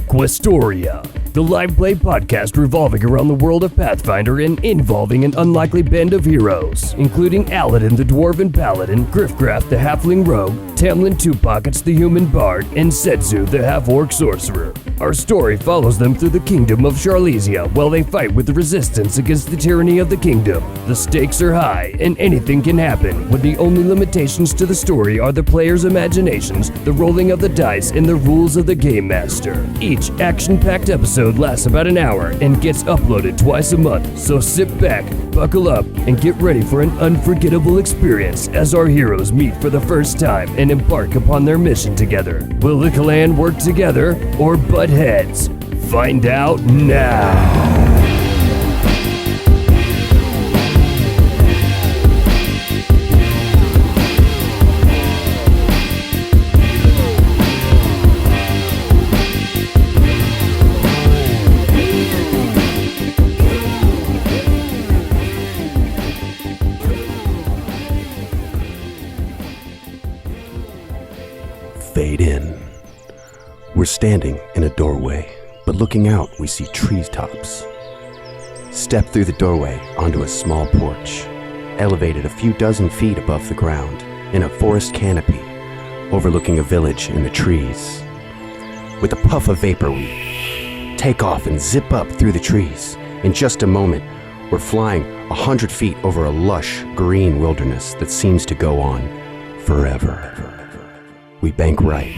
Questoria, the live play podcast revolving around the world of Pathfinder and involving an unlikely band of heroes, including Aladin the Dwarven Paladin, Griffcraft the Halfling Rogue, Tamlin Two Pockets the Human Bard, and Setsu the Half-Orc Sorcerer. Our story follows them through the kingdom of Charlizia while they fight with the resistance against the tyranny of the kingdom. The stakes are high, and anything can happen, when the only limitations to the story are the player's imaginations, the rolling of the dice, and the rules of the Game Master. Each action-packed episode lasts about an hour and gets uploaded twice a month, so sit back, buckle up, and get ready for an unforgettable experience as our heroes meet for the first time and embark upon their mission together. Will the clan work together or butt heads? Find out now. Fade in. We're standing in a doorway, but looking out, we see treetops. Step through the doorway onto a small porch, elevated a few dozen feet above the ground, in a forest canopy, overlooking a village in the trees. With a puff of vapor, we take off and zip up through the trees. In just a moment, we're flying 100 feet over a lush, green wilderness that seems to go on forever. We bank right,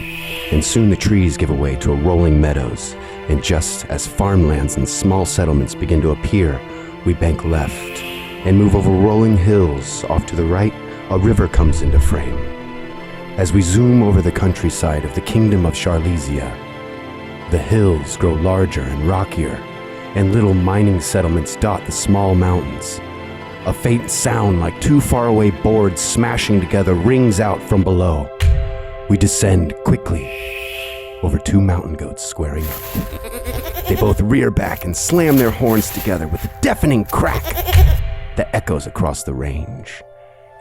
and soon the trees give way to rolling meadows, and just as farmlands and small settlements begin to appear, we bank left and move over rolling hills. Off to the right, a river comes into frame. As we zoom over the countryside of the kingdom of Charlizia, the hills grow larger and rockier, and little mining settlements dot the small mountains. A faint sound like two faraway boards smashing together rings out from below. We descend quickly over two mountain goats squaring up. They both rear back and slam their horns together with a deafening crack that echoes across the range.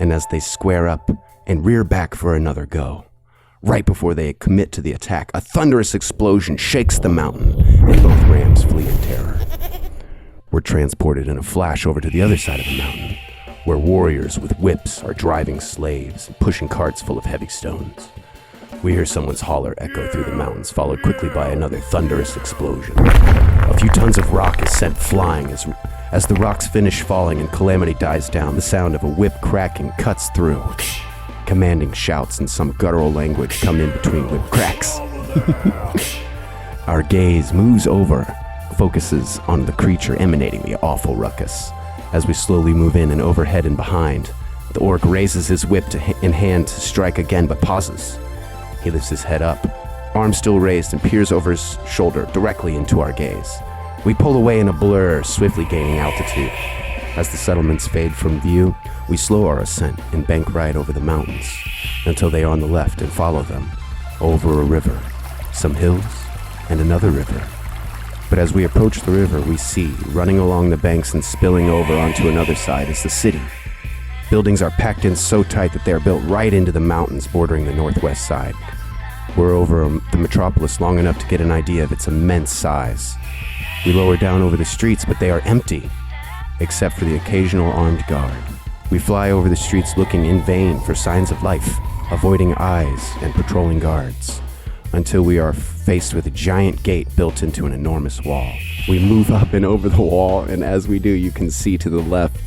And as they square up and rear back for another go, right before they commit to the attack, a thunderous explosion shakes the mountain, and both rams flee in terror. We're transported in a flash over to the other side of the mountain, where warriors with whips are driving slaves and pushing carts full of heavy stones. We hear someone's holler echo through the mountains, followed quickly by another thunderous explosion. A few tons of rock is sent flying as the rocks finish falling and calamity dies down. The sound of a whip cracking cuts through. Commanding shouts in some guttural language come in between whip cracks. Our gaze moves over, focuses on the creature emanating the awful ruckus. As we slowly move in and overhead and behind, the orc raises his whip in hand to strike again, but pauses. He lifts his head up, arms still raised, and peers over his shoulder directly into our gaze. We pull away in a blur, swiftly gaining altitude. As the settlements fade from view, we slow our ascent and bank right over the mountains until they are on the left and follow them over a river, some hills, and another river. But as we approach the river, we see, running along the banks and spilling over onto another side, is the city. Buildings are packed in so tight that they are built right into the mountains bordering the northwest side. We're over the metropolis long enough to get an idea of its immense size. We lower down over the streets, but they are empty, except for the occasional armed guard. We fly over the streets looking in vain for signs of life, avoiding eyes and patrolling guards, until we are faced with a giant gate built into an enormous wall. We move up and over the wall, and as we do, you can see to the left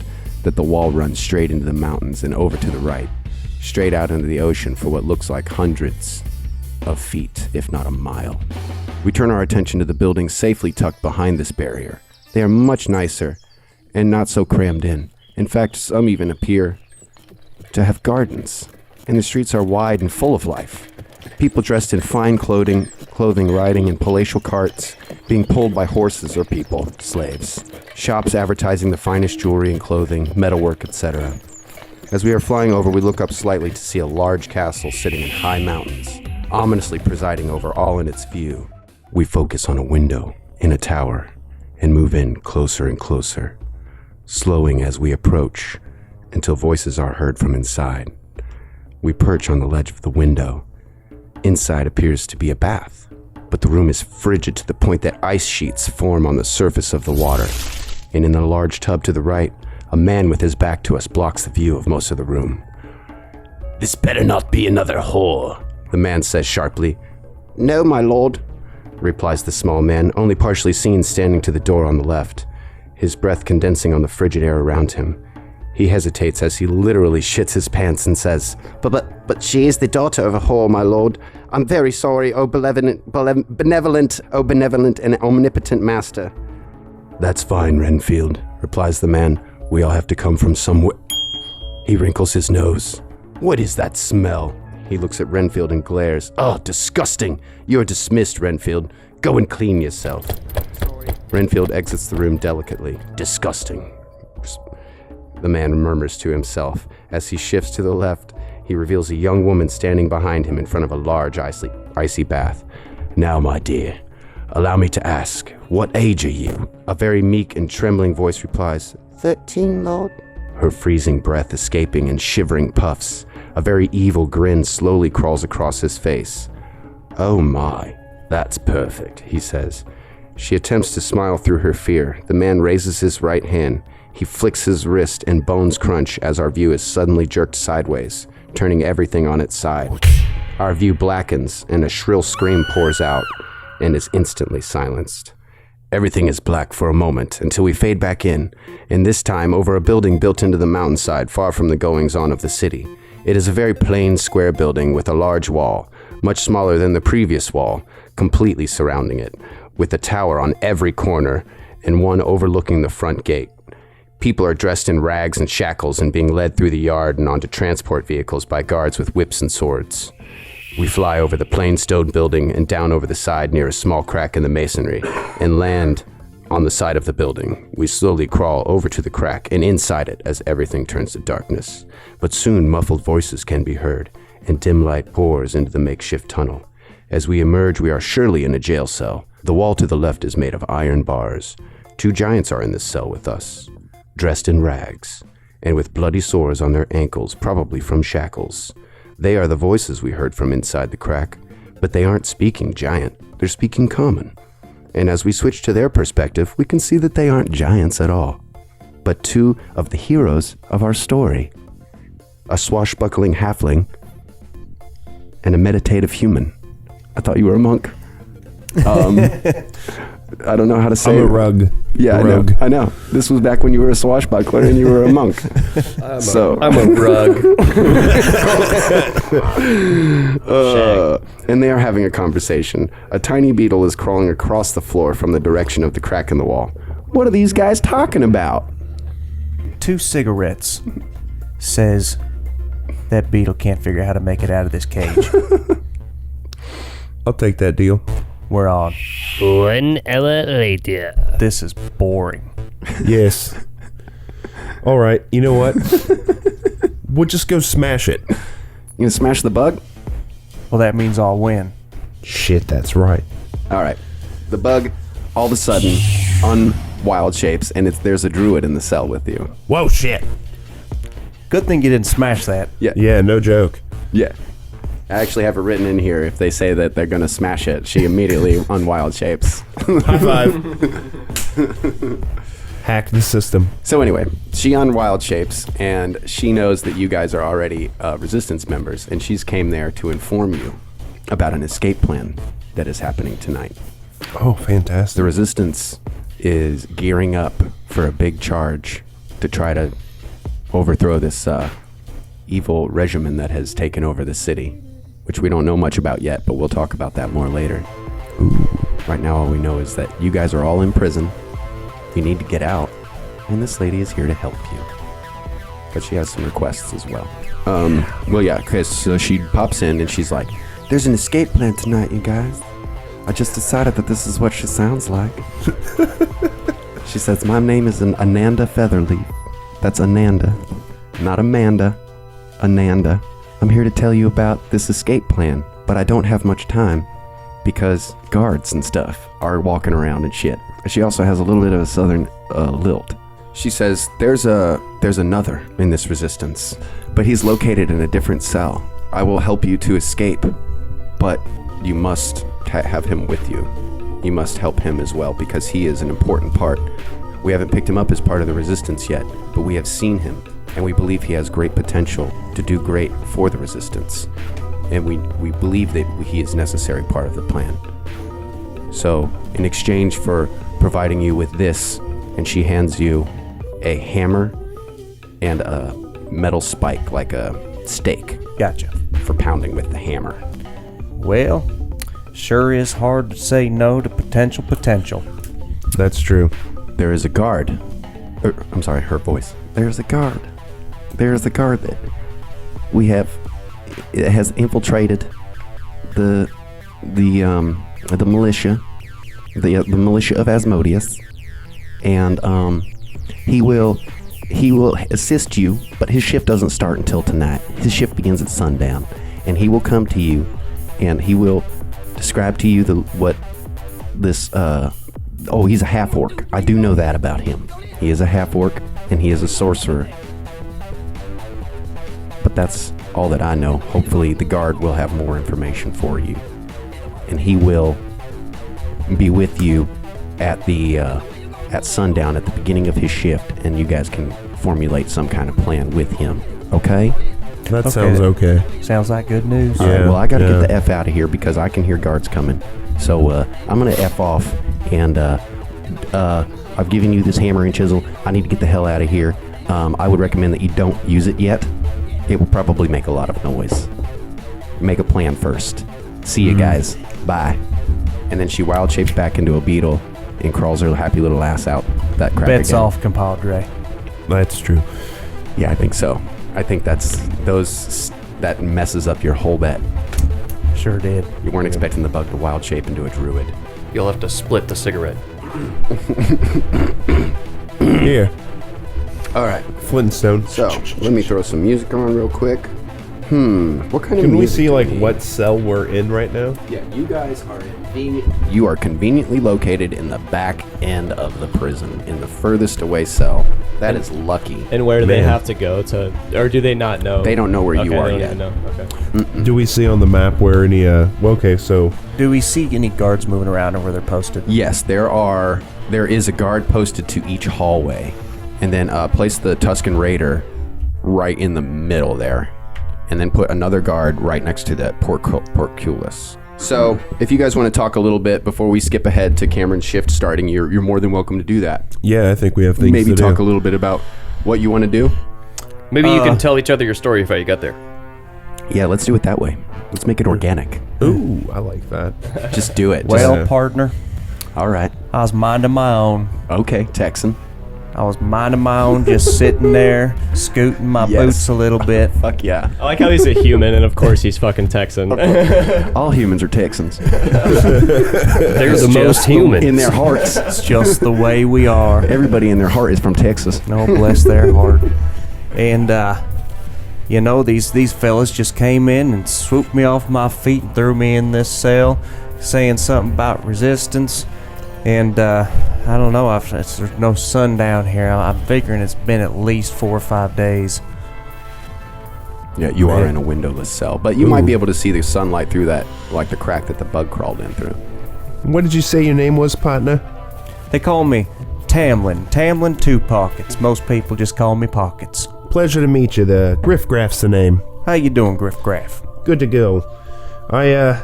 that the wall runs straight into the mountains and over to the right, straight out into the ocean for what looks like hundreds of feet, if not a mile. We turn our attention to the buildings safely tucked behind this barrier. They are much nicer and not so crammed in. In fact, some even appear to have gardens, and the streets are wide and full of life. People dressed in fine clothing riding in palatial carts, being pulled by horses or people, slaves. Shops advertising the finest jewelry and clothing, metalwork, etc. As we are flying over, we look up slightly to see a large castle sitting in high mountains, ominously presiding over all in its view. We focus on a window in a tower and move in closer and closer, slowing as we approach until voices are heard from inside. We perch on the ledge of the window. Inside appears to be a bath, but the room is frigid to the point that ice sheets form on the surface of the water. And in the large tub to the right, a man with his back to us blocks the view of most of the room. "This better not be another whore," the man says sharply. "No, my lord," replies the small man, only partially seen standing to the door on the left, his breath condensing on the frigid air around him. He hesitates as he literally shits his pants and says, But she is the daughter of a whore, my lord. I'm very sorry, O benevolent and omnipotent master." "That's fine, Renfield," replies the man. "We all have to come from somewhere." He wrinkles his nose. "What is that smell?" He looks at Renfield and glares. "Oh, disgusting! You're dismissed, Renfield. Go and clean yourself." Renfield exits the room delicately. "Disgusting," the man murmurs to himself. As he shifts to the left, he reveals a young woman standing behind him in front of a large icy bath. "Now, my dear, allow me to ask, what age are you?" A very meek and trembling voice replies, 13, lord." Her freezing breath escaping in shivering puffs. A very evil grin slowly crawls across his face. "Oh my, that's perfect," he says. She attempts to smile through her fear. The man raises his right hand. He flicks his wrist and bones crunch as our view is suddenly jerked sideways, turning everything on its side. Our view blackens and a shrill scream pours out and is instantly silenced. Everything is black for a moment until we fade back in, and this time over a building built into the mountainside far from the goings-on of the city. It is a very plain square building with a large wall, much smaller than the previous wall, completely surrounding it, with a tower on every corner and one overlooking the front gate. People are dressed in rags and shackles and being led through the yard and onto transport vehicles by guards with whips and swords. We fly over the plain stone building and down over the side near a small crack in the masonry and land on the side of the building. We slowly crawl over to the crack and inside it as everything turns to darkness. But soon muffled voices can be heard and dim light pours into the makeshift tunnel. As we emerge, we are surely in a jail cell. The wall to the left is made of iron bars. 2 giants are in this cell with us, dressed in rags, and with bloody sores on their ankles, probably from shackles. They are the voices we heard from inside the crack, but they aren't speaking giant, they're speaking common. And as we switch to their perspective, we can see that they aren't giants at all, but 2 of the heroes of our story. A swashbuckling halfling and a meditative human. I thought you were a monk. I don't know how to say it. I'm a rug. Yeah, rogue. I know. This was back when you were a swashbuckler and you were a monk. I'm a rug. And they are having a conversation. A tiny beetle is crawling across the floor from the direction of the crack in the wall. What are these guys talking about? 2 cigarettes, says that beetle can't figure out how to make it out of this cage. I'll take that deal. We're on. 1 hour later. This is boring. Yes. All right. You know what? We'll just go smash it. You gonna smash the bug? Well, that means I'll win. Shit, that's right. All right. The bug, all of a sudden, unwild shapes, and there's a druid in the cell with you. Whoa, shit. Good thing you didn't smash that. Yeah, no joke. Yeah. I actually have it written in here. If they say that they're going to smash it, she immediately unwild shapes. High five. Hack the system. So anyway, she unwild shapes, and she knows that you guys are already resistance members, and she's came there to inform you about an escape plan that is happening tonight. Oh, fantastic. The resistance is gearing up for a big charge to try to overthrow this evil regimen that has taken over the city, which we don't know much about yet, but we'll talk about that more later. Ooh. Right now, all we know is that you guys are all in prison. You need to get out, and this lady is here to help you. But she has some requests as well. Well, yeah, Chris, so she pops in, and she's like, "There's an escape plan tonight, you guys. I just decided that this is what she sounds like." She says, "My name is Ananda Featherleaf." That's Ananda, not Amanda. Ananda. I'm here to tell you about this escape plan, but I don't have much time because guards and stuff are walking around and shit. She also has a little bit of a southern lilt. She says, there's another in this resistance, but he's located in a different cell. I will help you to escape, but you must have him with you. You must help him as well, because he is an important part. We haven't picked him up as part of the resistance yet, but we have seen him, and we believe he has great potential to do great for the resistance. And we believe that he is a necessary part of the plan. So, in exchange for providing you with this, and she hands you a hammer and a metal spike, like a stake. Gotcha. For pounding with the hammer. Well, sure is hard to say no to potential. That's true. There is a guard. I'm sorry, her voice. There's a guard. There's a guard that we have. It has infiltrated the militia, the militia of Asmodeus, and he will assist you. But his shift doesn't start until tonight. His shift begins at sundown, and he will come to you, and he will describe to you he's a half-orc. I do know that about him. He is a half-orc, and he is a sorcerer. But that's all that I know. Hopefully the guard will have more information for you. And he will be with you at sundown at the beginning of his shift, and you guys can formulate some kind of plan with him. Okay? That sounds okay. Sounds like good news. All right, well, I gotta get the F out of here because I can hear guards coming. So I'm gonna F off, and I've given you this hammer and chisel. I need to get the hell out of here. I would recommend that you don't use it yet. It will probably make a lot of noise. Make a plan first. See you guys. Bye. And then she wild shapes back into a beetle and crawls her happy little ass out that crack Bet's again. off, compadre. That's true. Yeah, I think so. I think that messes up your whole bet. Sure did. You weren't expecting the bug to wild shape into a druid. You'll have to split the cigarette. Here, All right. Flintstone. So, let me throw some music on real quick. What kind of Can we music see do like need? what cell we're in right now? Yeah, you guys are You are conveniently located in the back end of the prison, in the furthest away cell. That is lucky. And where do they Man. have to go to, or do they not know? They don't know where you are they don't yet. even know. Okay. Do we see on the map where any? Okay, so Do we see any guards moving around or where they're posted? Yes, there is a guard posted to each hallway. And then place the Tuscan Raider right in the middle there. And then put another guard right next to that portcullis. So, if you guys want to talk a little bit before we skip ahead to Cameron's shift starting, you're more than welcome to do that. yeah, I think we have things Maybe to talk do. a little bit about what you want to do. Maybe you can tell each other your story before you got there. Yeah, let's do it that way. Let's make it organic. Ooh, I like that. Just do it. Well, Yeah. partner, All right. I was minding my own. Okay, Texan. I was minding my own, just sitting there, scooting my Yes. boots a little bit. Fuck yeah. I like how he's a human, and of course he's fucking Texan. All humans are Texans. They're the most human. In their hearts. It's just the way we are. Everybody in their heart is from Texas. No, bless their heart. And, these fellas just came in and swooped me off my feet and threw me in this cell, saying something about resistance. And, I don't know, there's no sun down here. I'm figuring it's been at least 4 or 5 days. Yeah, you are Man. in a windowless cell, but you might be able to see the sunlight through that, like the crack that the bug crawled in through. What did you say your name was, partner? They call me Tamlin 2 Pockets. Most people just call me Pockets. Pleasure to meet you. The Griffgraph's the name. How you doing, Griff Graff? Good to go. I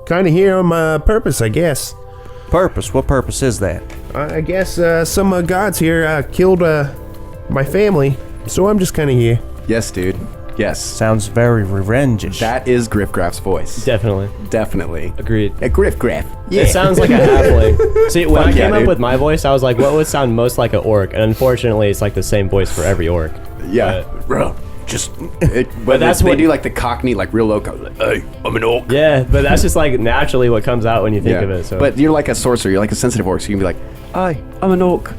kind of here on my purpose, I guess. Purpose? What purpose is that? I guess some gods here killed my family, so I'm just kind of here. Yes, dude. Yes. Sounds very revengish. That is Griffgraff's voice. Definitely. Definitely. Agreed. A Griffgraff. Yeah. It sounds like a halfling. See, when Fuck I yeah, came up dude. with my voice, I was like, what would sound most like an orc? And unfortunately, it's like the same voice for every orc. Yeah. Bro, just... but that's they what- do like the Cockney, like real low, like, hey, I'm an orc. Yeah, but that's just like naturally what comes out when you think of it. So. But you're like a sorcerer. You're like a sensitive orc, so you can be like, hi, I'm an orc.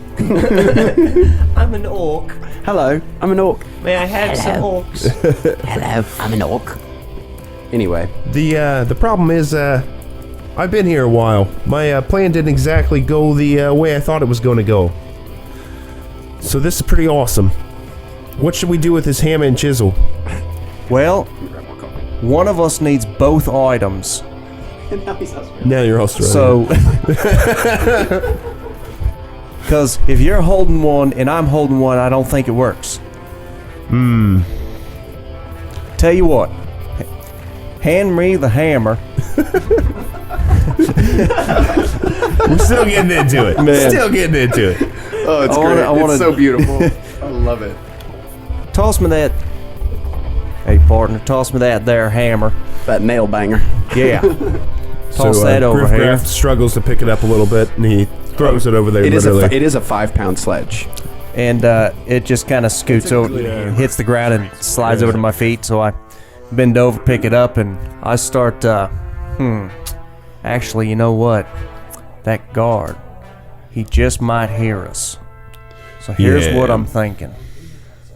I'm an orc. Hello, I'm an orc. May I have some orcs? Hello, I'm an orc. Anyway, The problem is I've been here a while. My plan didn't exactly go the way I thought it was going to go. So this is pretty awesome. What should we do with this hammer and chisel? Well, one of us needs both items. Now he's Australian. Now you're Australian. So, because if you're holding one and I'm holding one, I don't think it works. Tell you what, hand me the hammer. we're still getting into it. Man. Still getting into it. Oh, it's great. It's so beautiful. I love it. Toss me that. Hey, partner, toss me that there hammer. That nail banger. Yeah. Toss that over Griff here. Graff struggles to pick it up a little bit, and he throws it over there. It is literally. a 5-pound sledge. And it just kind of scoots over, hits the ground, and slides over to my feet. So I bend over, pick it up, and I start. Actually, you know what? That guard, he just might hear us. So here's what I'm thinking.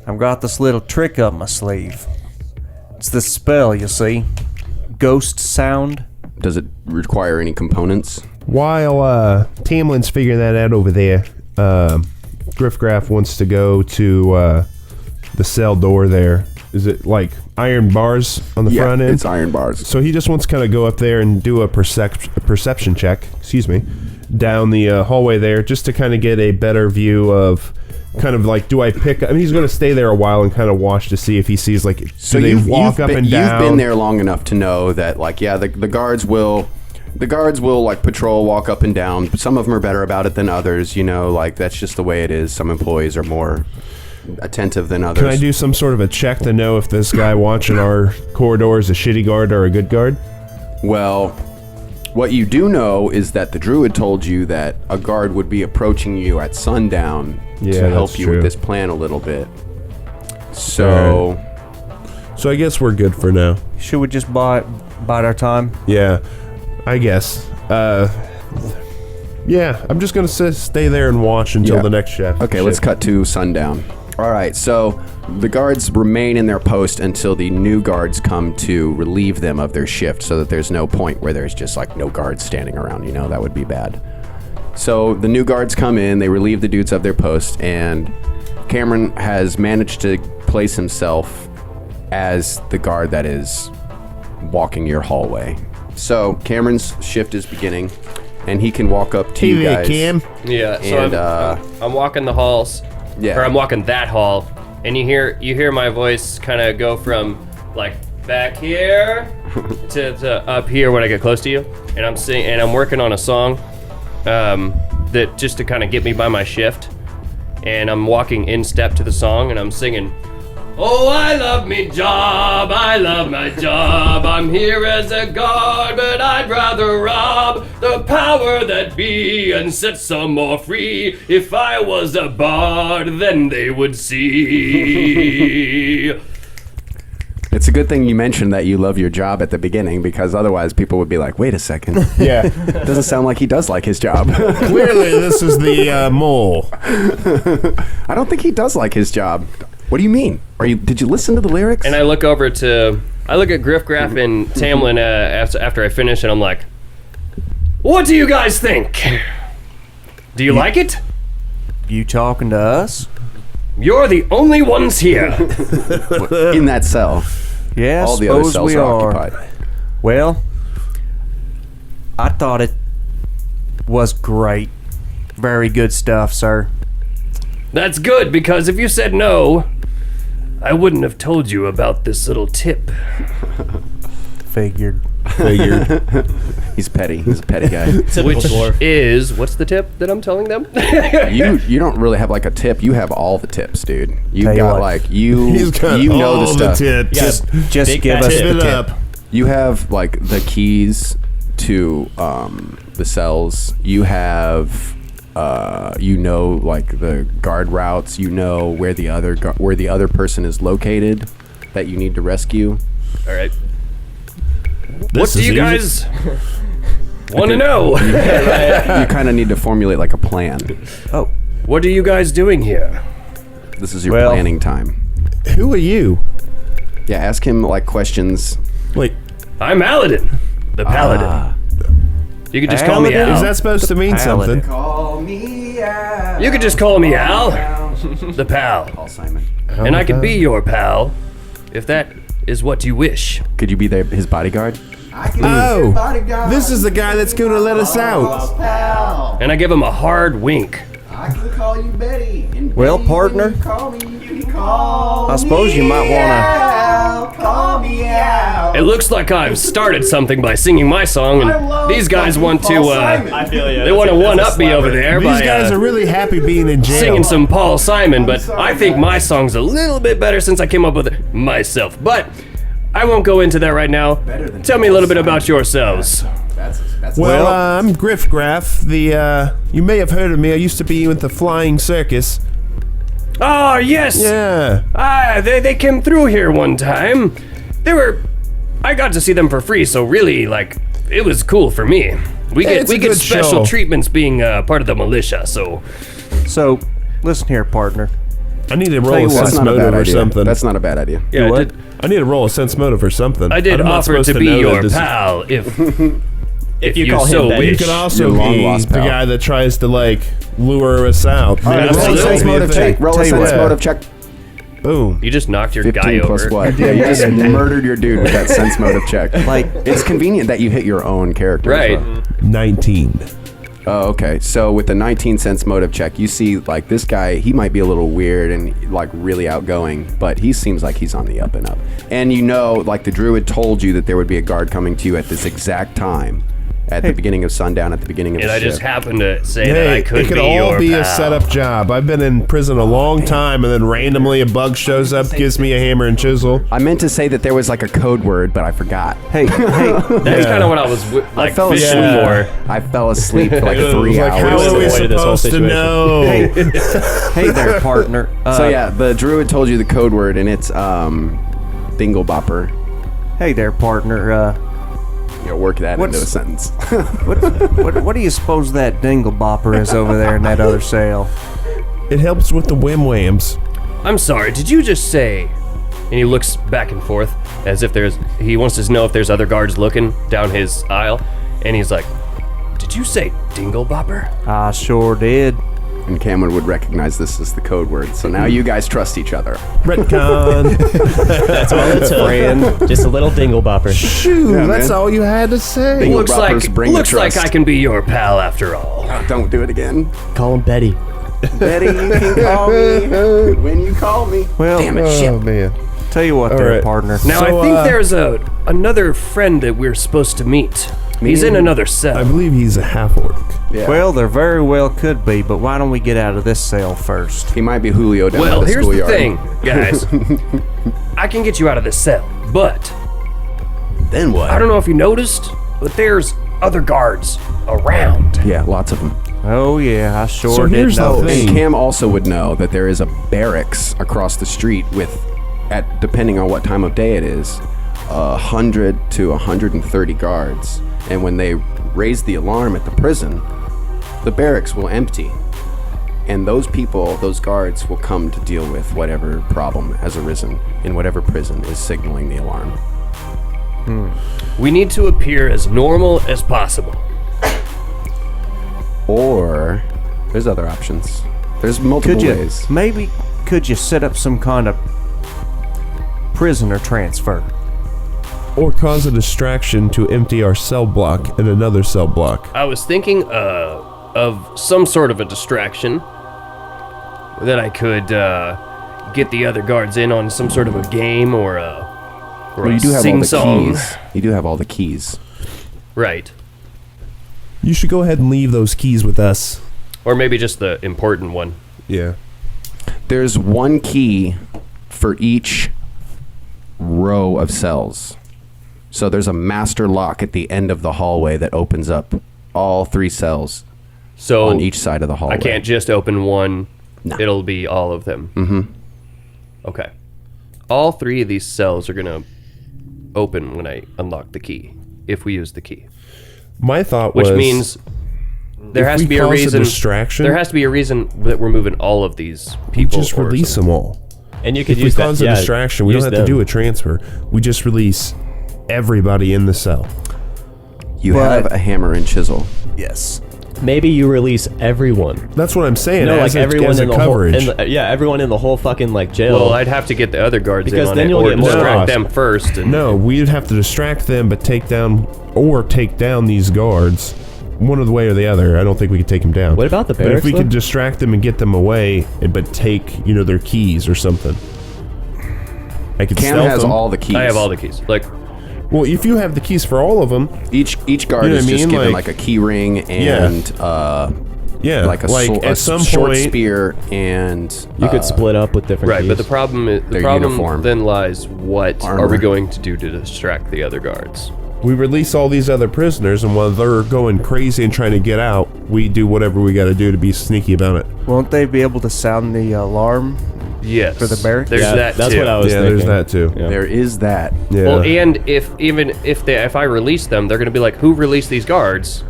I've got this little trick up my sleeve. It's this spell, you see. Ghost sound. Does it require any components? While Tamlin's figuring that out over there, Griff Graff wants to go to the cell door there. Is it like iron bars on the front end? It's iron bars. So he just wants to kind of go up there and do a perception check, down the hallway there, just to kind of get a better view of kind of like, do I pick up? I mean, he's going to stay there a while and kind of watch to see if he sees, like, So do they walk up and down? You've been there long enough to know that, like, yeah, the guards will... The guards will, like, patrol, walk up and down. But some of them are better about it than others, you know, like, that's just the way it is. Some employees are more attentive than others. Can I do some sort of a check to know if this guy watching our corridor is a shitty guard or a good guard? Well, what you do know is that the druid told you that a guard would be approaching you at sundown to help you with this plan a little bit. So... So I guess we're good for now. Should we just bide our time? Yeah, I guess. Yeah, I'm just going to stay there and watch until the next shift. Okay, let's cut to sundown. All right, so the guards remain in their post until the new guards come to relieve them of their shift, so that there's no point where there's just like no guards standing around, you know, that would be bad. So the new guards come in, they relieve the dudes of their post, and Cameron has managed to place himself as the guard that is walking your hallway. So Cameron's shift is beginning, and he can walk up to you guys. Cam. Yeah, so And, I'm walking the halls, Yeah. or I'm walking that hall, and you hear my voice kind of go from like back here to up here when I get close to you, and I'm working on a song that just to kind of get me by my shift, and I'm walking in step to the song, and I'm singing. Oh, I love me job, I love my job. I'm here as a guard, but I'd rather rob the power that be and set some more free. If I was a bard, then they would see. It's a good thing you mentioned that you love your job at the beginning, because otherwise people would be like, wait a second. Yeah. Doesn't sound like he does like his job. Clearly, this is the mole. I don't think he does like his job. What do you mean? Did you listen to the lyrics? And I look at Griff Graff and Tamlin after I finish, and I'm like, what do you guys think? Do you like it? You talking to us? You're the only ones here. In that cell. Yeah, All the other suppose cells we are are. occupied. Well, I thought it was great. Very good stuff, sir. That's good, because if you said no, I wouldn't have told you about this little tip. Figured. He's petty. He's a petty guy. Which is, what's the tip that I'm telling them? You don't really have like a tip. You have all the tips, dude. You Tell you got what. like you He's got you know all the stuff. tips. Just big give fat us tip. the Tip it tip. up. You have like the keys to the cells. You have you know like the guard routes. You know where the other person is located that you need to rescue. All right. This What do is you easy. guys want to know? You kind of need to formulate like a plan. Oh, What are you guys doing here? This is your Well- planning time. Who are you? Yeah, ask him like questions. Wait, I'm Aladdin, the paladin. You could just call me Aladdin? Al. is that supposed to mean Paladin. something? Call me Al. You could just call me Al, the pal. Call Simon. And I can be your pal, if that is what you wish. Could you be his bodyguard? Oh, this is the guy that's going to let us out. Pal. And I give him a hard wink. I can call you Betty. And Well, Betty, partner, when you call me, you can call I suppose you might want to call me out. It looks like I've started something by singing my song, and these guys want to, I feel you. they want to one-up me over there These by guys are really happy being in jail. singing some Paul Simon, but I think my song's a little bit better since I came up with it myself. But I won't go into that right now. Tell me a little bit about yourselves. Well, I'm Griff Graff. You may have heard of me. I used to be with the Flying Circus. Oh, yes! Yeah. They came through here one time. I got to see them for free, so really, like, it was cool for me. We get good special show. treatments being part of the militia, so... So, listen here, partner. I need to Tell roll you a what, sense That's not a motive bad or idea. something. That's not a bad idea. Yeah, what? I need to roll a sense motive or something. I did I'm not offer supposed to be know your that this- pal if you you call him so Betty. You wish. could also Your be long-lost the pal. guy that tries to, like, lure us out. All right, roll a absolutely. sense motive check. Roll a Tell you sense what. motive check. Boom. You just knocked your 15 guy plus over. what? Yeah, you just murdered your dude with that sense motive check. Like, It's convenient that you hit your own character. as Right. well. 19. Oh, okay. So with the 19 sense motive check, you see like this guy, he might be a little weird and like really outgoing, but he seems like he's on the up and up. And you know, like the druid told you that there would be a guard coming to you at this exact time. At the beginning of sundown, at the beginning of And the I just shift. happened to say that I Hey, could it could be all your be pal. a setup job. I've been in prison a long time, and then randomly a bug shows up, gives me a hammer and chisel. I meant to say that there was like a code word, but I forgot. hey, That's kind of what I was like fell fishing asleep. for. I fell asleep for like It was 3 like, hours. how are we avoided this whole supposed to situation. know? hey there, partner. So yeah, the druid told you the code word, and it's dingle bopper. Hey there, partner. You know, work that into a sentence. What do you suppose that dingle bopper is over there in that other cell? It helps with the whim-whams. I'm sorry, did you just say... And he looks back and forth as if he wants to know if there's other guards looking down his aisle. And he's like, did you say dingle bopper? I sure did. And Cameron would recognize this as the code word. So now you guys trust each other. Retcon. That's all it took. Friend. Just a little dingle bopper. Shoot, Yeah, that's man. all you had to say. Dingle Looks boppers bring the like trust. I can be your pal after all. Don't do it again. Call him Betty. Betty, you can call me when you call me. Well, Damn it, shit. Oh, man. tell you what, All there, right. partner. Now, So, I think there's another friend that we're supposed to meet. He's in another I cell. believe he's a half-orc. Yeah. Well, there very well could be, but why don't we get out of this cell first? he might be Julio down Well, by the here's the schoolyard. thing, guys. I can get you out of this cell, but Then what? I don't know if you noticed, but there's other guards around. Yeah, lots of them. Oh yeah, I sure So did here's the know. thing. And Cam also would know that there is a barracks across the street with, depending on what time of day it is, 100 to 130 guards. And when they raise the alarm at the prison, the barracks will empty. And those people, those guards, will come to deal with whatever problem has arisen in whatever prison is signaling the alarm. We need to appear as normal as possible. Or there's other options. There's multiple Could you set up some kind of prisoner transfer? Or cause a distraction to empty our cell block and another cell block. I was thinking of some sort of a distraction that I could get the other guards in on some sort of a game or Well, you do have all the sing-song. keys. You do have all the keys. Right. You should go ahead and leave those keys with us. Or maybe just the important one. Yeah. There's one key for each row of cells. So there's a master lock at the end of the hallway that opens up all 3 cells So on each side of the hallway. I can't just open one. No. It'll be all of them. Mm-hmm. Okay. All 3 of these cells are going to open when I unlock the key, if we use the key. My thought Which was... means there if has we to be a cause a reason. distraction- There has to be a reason that we're moving all of these people. just or release something. them all. And you could If we use that. cause a distraction, we don't have to do a transfer. We just release everybody in the cell. You But- have a hammer and chisel. Yes. maybe you release everyone. That's what I'm saying. No, as like everyone as in a the coverage. whole, everyone in the whole fucking like jail. Well, I'd have to get the other guards Because in on then it, you'll or get more distract cost. them first. And No, we'd have to distract them, but take down these guards. One of the way or the other. I don't think we could take them down. What about the But if barracks, we could though? distract them and get them away, but take their keys or something. I could Cam stealth has them. all the keys. I have all the keys. Like, Well, if you have the keys for all of them, Each guard You know is what I just mean? given Like- like a key ring and yeah, like a at some short point, spear and you could split up with different right, keys. but the problem is Their uniform. then lies what are Armor. we going to do to distract the other guards? we release all these other prisoners, and while they're going crazy and trying to get out, we do whatever we got to do to be sneaky about it. Won't they be able to sound the alarm? Yes. For the barracks? There's Yeah, that that's too. what I was Yeah, thinking. there's that too. Yeah. there is that. Yeah. Well, and if I release them, they're going to be like, who released these guards?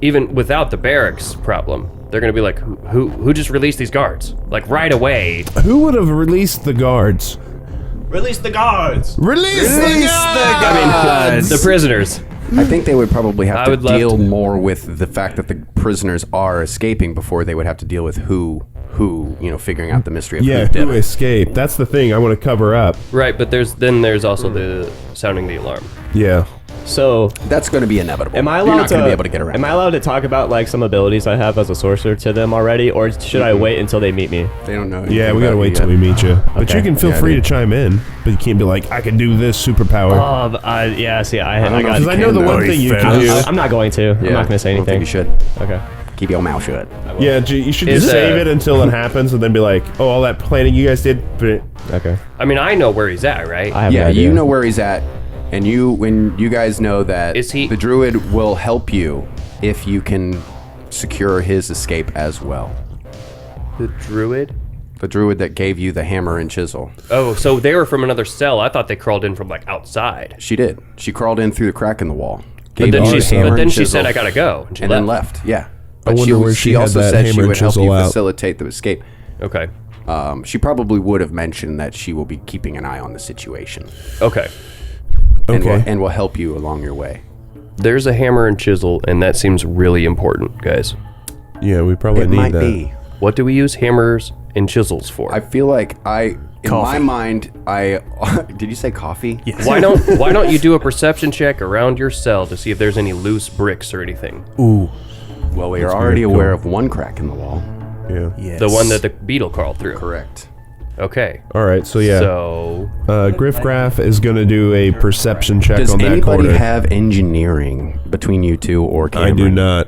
Even without the barracks problem, they're going to be like, who just released these guards? Like right away. Who would have released the guards? Release the guards. Release the guards! I mean, the prisoners. I think they would probably I have would to love deal to- more with the fact that the prisoners are escaping before they would have to deal with who figuring out the mystery of Yeah, who did who it. escaped? That's the thing I want to cover up. Right, but there's also the sounding the alarm. Yeah. So, That's going to be inevitable. am I You're allowed not to going to be able to get around. Am I allowed to talk about like some abilities I have as a sorcerer to them already, or should I wait until they meet me? They don't know. Yeah, anything we gotta about wait you till we yet. meet you. But Okay. you can feel Yeah, free to dude. chime in. But you can't be like, I can do this superpower. Yeah. See, I don't know got. if Because I know the can, one though. thing you I- can do. I'm not going to. I'm Yeah, not going to say I don't think anything. you should. Okay. Keep your mouth shut. Yeah, you should Is, just save it until it happens and then be like, oh, all that planning you guys did. But Okay. I mean, I know where he's at, right? I have no Yeah, idea. you know where he's at, and when you guys know that Is he- the druid will help you if you can secure his escape as well. The druid? The druid that gave you the hammer and chisel. Oh, so they were from another cell. I thought they crawled in from like outside. She did. She crawled in through the crack in the wall. But Gave then you the hammer she and said, chisel, I gotta go. And she and left. then left. Yeah. I But wonder where she had also that said hammer she and would help chisel you out. facilitate the escape. Okay. She probably would have mentioned that she will be keeping an eye on the situation Okay. okay. and will help you along your way. There's a hammer and chisel, and that seems really important, guys. Yeah, we probably It need might that. be. What do we use hammers and chisels for? I feel like in my mind, did you say coffee? Yes. Why don't you do a perception check around your cell to see if there's any loose bricks or anything? Ooh. Well, we are That's already good. aware Cool. of one crack in the wall. Yeah. Yes. The one that the beetle crawled through. Correct. Okay. All right, so yeah. So Griff Graff is going to do a perception check Does on that anybody corner. have engineering between you two or Cameron? I do not.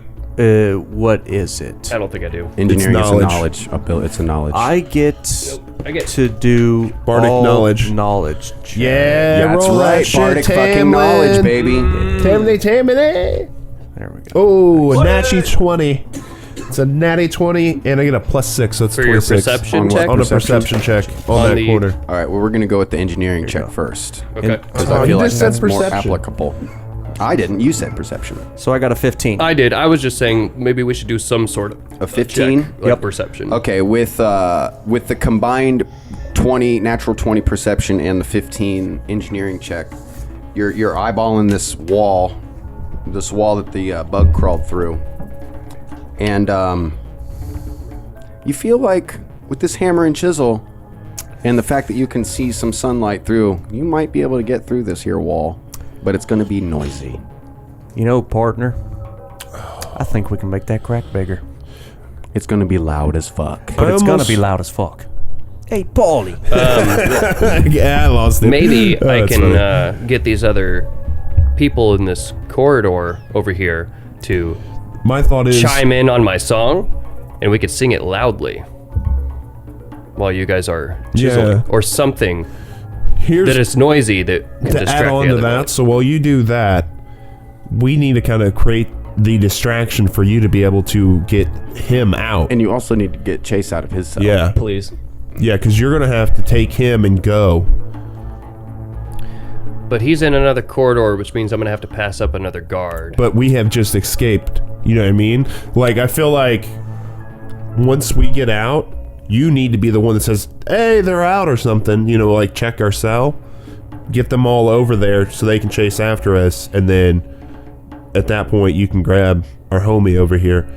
What is it? I don't think I do. Engineering It's is a knowledge. knowledge. It's a knowledge. I get I get to do Bardic all knowledge. knowledge. check. Yeah, That's roll right. that shit, Bardic fucking Tamlin. knowledge, baby. Tamlin. There we go. Oh, a natty 20. It's a natty 20, and I get a +6, so it's for your 26. perception On what? check. On a perception check on On that the- corner. All right. Well, we're gonna go with the engineering check first Okay. because Oh, I you feel like just said that's more perception. applicable. I didn't. You said perception. So I got a 15. I did. I was just saying maybe we should do some sort of A 15? check, like perception. Okay. With the combined 20 natural 20 perception and the 15 engineering check, you're eyeballing this wall that the bug crawled through, and you feel like with this hammer and chisel and the fact that you can see some sunlight through, you might be able to get through this here wall, but it's going to be noisy. You know, partner, I think we can make that crack bigger. It's going to be loud as fuck. But it's gonna almost- be loud as fuck. Hey, Paulie. Yeah, I lost it. Maybe Oh, I that's can funny. get these other people in this corridor over here to My thought is chime in on my song, and we could sing it loudly while you guys are chiseling, Yeah. or something here's that is noisy that can to distract add on the to other that. guys. So while you do that, we need to kind of create the distraction for you to be able to get him out. And you also need to get Chase out of his cell. Yeah, Please. yeah, because you're gonna have to take him and go. But he's in another corridor, which means I'm gonna have to pass up another guard. But we have just escaped. You know what I mean? Like, I feel like once we get out, you need to be the one that says, "Hey, they're out" or something. You know, like check our cell, get them all over there so they can chase after us, and then at that point you can grab our homie over here.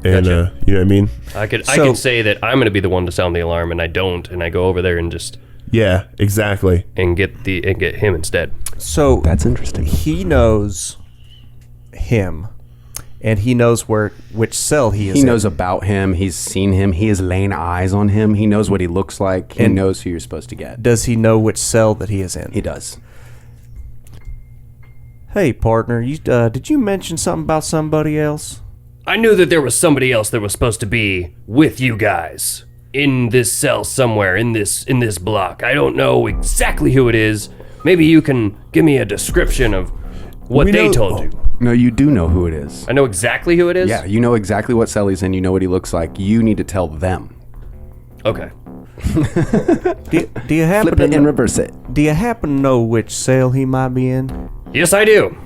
And Gotcha. you know what I mean? I could say that I'm going to be the one to sound the alarm, and I don't, and I go over there and just Yeah, exactly. and get him instead. So That's interesting. he knows him, and he knows which cell he is He in. knows about him. He's seen him. He has laid eyes on him. He knows what he looks like. He And- knows who you're supposed to get. Does he know which cell that he is in? He does. Hey, partner, you did you mention something about somebody else? I knew that there was somebody else that was supposed to be with you guys in this cell somewhere in this block. I don't know exactly who it is. Maybe you can give me a description of what We they know- told you. No, you do know who it is. I know exactly who it is? Yeah, you know exactly what cell he's in. You know what he looks like. You need to tell them. Okay. Do you happen Flip it to and know, reverse it. do you happen to know which cell he might be in? Yes, I do.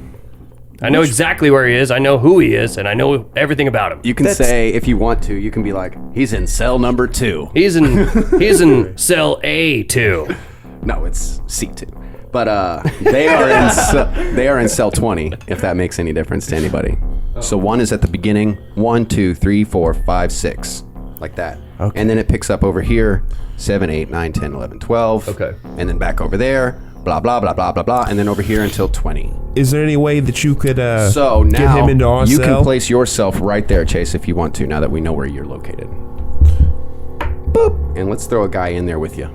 I know exactly where he is. I know who he is, and I know everything about him. You can say, if you want to, you can be like, he's in cell number 2. He's in cell A2. No, it's C2. But they are in cell 20, if that makes any difference to anybody. So 1 is at the beginning. 1, 2, 3, 4, 5, 6. Like that. Okay. And then it picks up over here. 7, 8, 9, 10, 11, 12. Okay. And then back over there. Blah, blah, blah, blah, blah, blah. And then over here until 20. Is there any way that you could So get now him into our you cell? can place yourself right there, Chase, if you want to, now that we know where you're located. Boop. And let's throw a guy in there with you.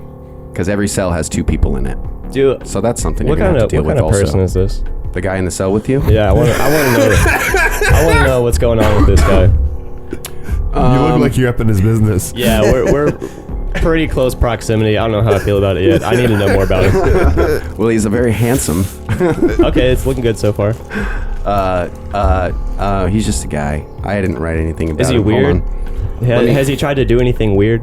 Because every cell has 2 people in it. Dude, So that's something what you're going kind to have of to deal what with kind of also. person is this? The guy in the cell with you? Yeah, I want to know. I want to know what's going on with this guy. You look like you're up in his business. Yeah, we're pretty close proximity. I don't know how I feel about it yet. I need to know more about him. Well, he's a very handsome. Okay, it's looking good so far. He's just a guy. I didn't write anything about Is he him. Hold weird? on. Has he tried to do anything weird?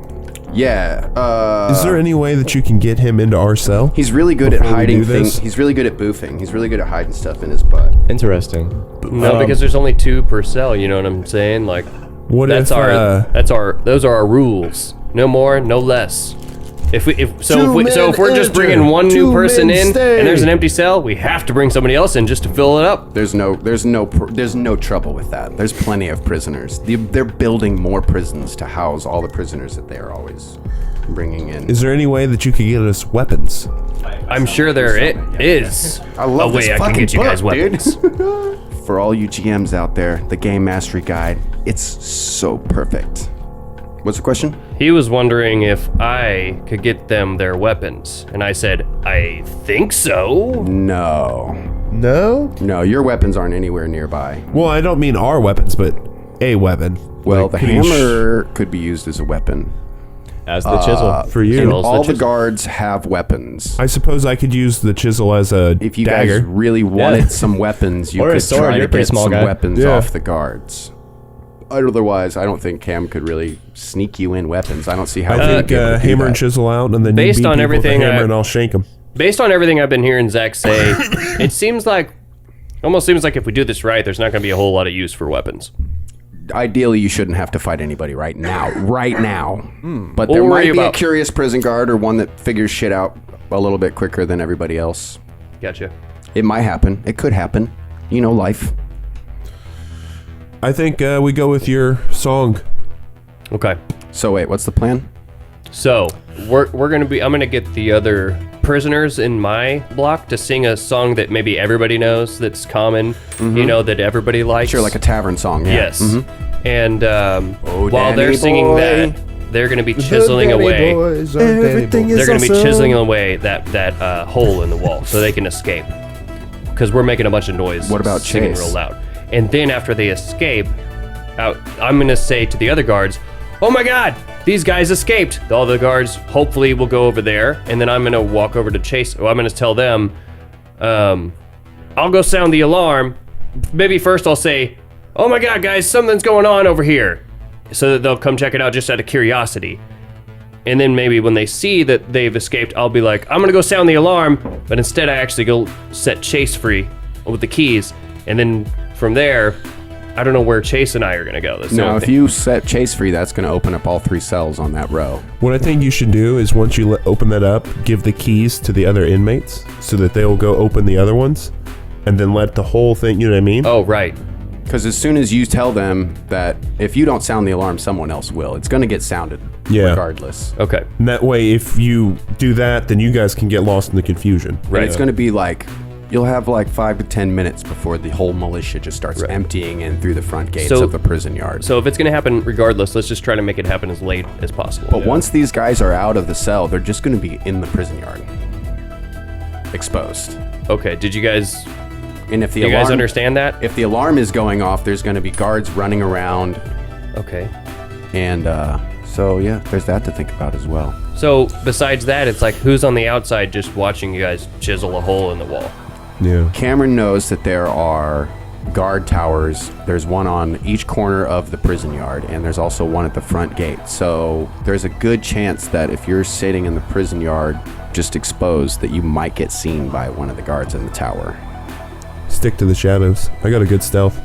Yeah. Is there any way that you can get him into our cell? He's really good at Before we hiding do this? things. He's really good at boofing. He's really good at hiding stuff in his butt. Interesting. No, because there's only 2 per cell, you know what I'm saying? Like, What those if are our rules. No more, no less. If we're just bringing enter, one new 2 person men in stay. and there's an empty cell, we have to bring somebody else in just to fill it up. There's no trouble with that. There's plenty of prisoners. They're building more prisons to house all the prisoners that they are always bringing in. is there any way that you could get us weapons? I'm sure there is I love a way this I can fucking get you guys book, dude. weapons. For all you GMs out there, the Game Mastery Guide, it's so perfect. What's the question? He was wondering if I could get them their weapons, and I said, I think so. No. No? Your weapons aren't anywhere nearby. Well, I don't mean our weapons, but a weapon. Well, Like, the could you hammer could be used as a weapon. As the chisel. for you. And Chisels, all the the chisel. guards have weapons. I suppose I could use the chisel as a If you dagger. guys really wanted some weapons, you Or a could sword, try you're to a pretty get small some guy. weapons Yeah. off the guards. Otherwise, I don't think Cam could really sneak you in weapons. I don't see how I he would think be able to do hammer and that. chisel out, and then Based you beat on people with everything the hammer, I- and I'll shank them. Based on everything I've been hearing Zach say, it seems like, almost seems like if we do this right, there's not going to be a whole lot of use for weapons. Ideally, you shouldn't have to fight anybody right now. Right now. But We'll there worry might be a about- curious prison guard or one that figures shit out a little bit quicker than everybody else. Gotcha. It might happen. It could happen. You know, life. I think we go with your song. Okay. So wait, what's the plan? So we're gonna be. I'm gonna get the other prisoners in my block to sing a song that maybe everybody knows, that's common. You know, that everybody likes. Sure, like a tavern song. Yeah. Yes. And while Danny they're singing boy. that, they're gonna be chiseling away. Everything They're gonna be chiseling away that hole in the wall so they can escape. Because we're making a bunch of noise. What about singing Chase? real loud? And then after they escape, I'm gonna say to the other guards, "Oh my God, these guys escaped!" All the guards hopefully will go over there, and then I'm gonna walk over to Chase. I'm gonna tell them, I'll go sound the alarm. Maybe first I'll say, "Oh my God, guys, something's going on over here," so that they'll come check it out just out of curiosity. And then maybe when they see that they've escaped, I'll be like, "I'm gonna go sound the alarm," but instead I actually go set Chase free with the keys, and then from there, I don't know where Chase and I are gonna go. That's the No, only if thing. you set Chase free, that's going to open up all 3 cells on that row. What I think you should do is once you open that up, give the keys to the other inmates so that they will go open the other ones, and then let the whole thing. You know what I mean? Oh right, Because as soon as you tell them that if you don't sound the alarm, someone else will. It's going to get sounded regardless. Okay. And that way, if you do that, then you guys can get lost in the confusion. Right. And it's going to be like, you'll have like 5 to 10 minutes before the whole militia just starts emptying in through the front gates of the prison yard. So if it's going to happen regardless, let's just try to make it happen as late as possible. But once these guys are out of the cell, they're just going to be in the prison yard. Exposed. Okay, did you guys... And if the you alarm, guys understand that? If the alarm is going off, there's going to be guards running around. Okay. And so, yeah, there's that to think about as well. So besides that, it's like, who's on the outside just watching you guys chisel a hole in the wall? Yeah. Cameron knows that there are guard towers. There's one on each corner of the prison yard, and there's also one at the front gate. So there's a good chance that if you're sitting in the prison yard just exposed, that you might get seen by one of the guards in the tower. Stick to the shadows. I got a good stealth.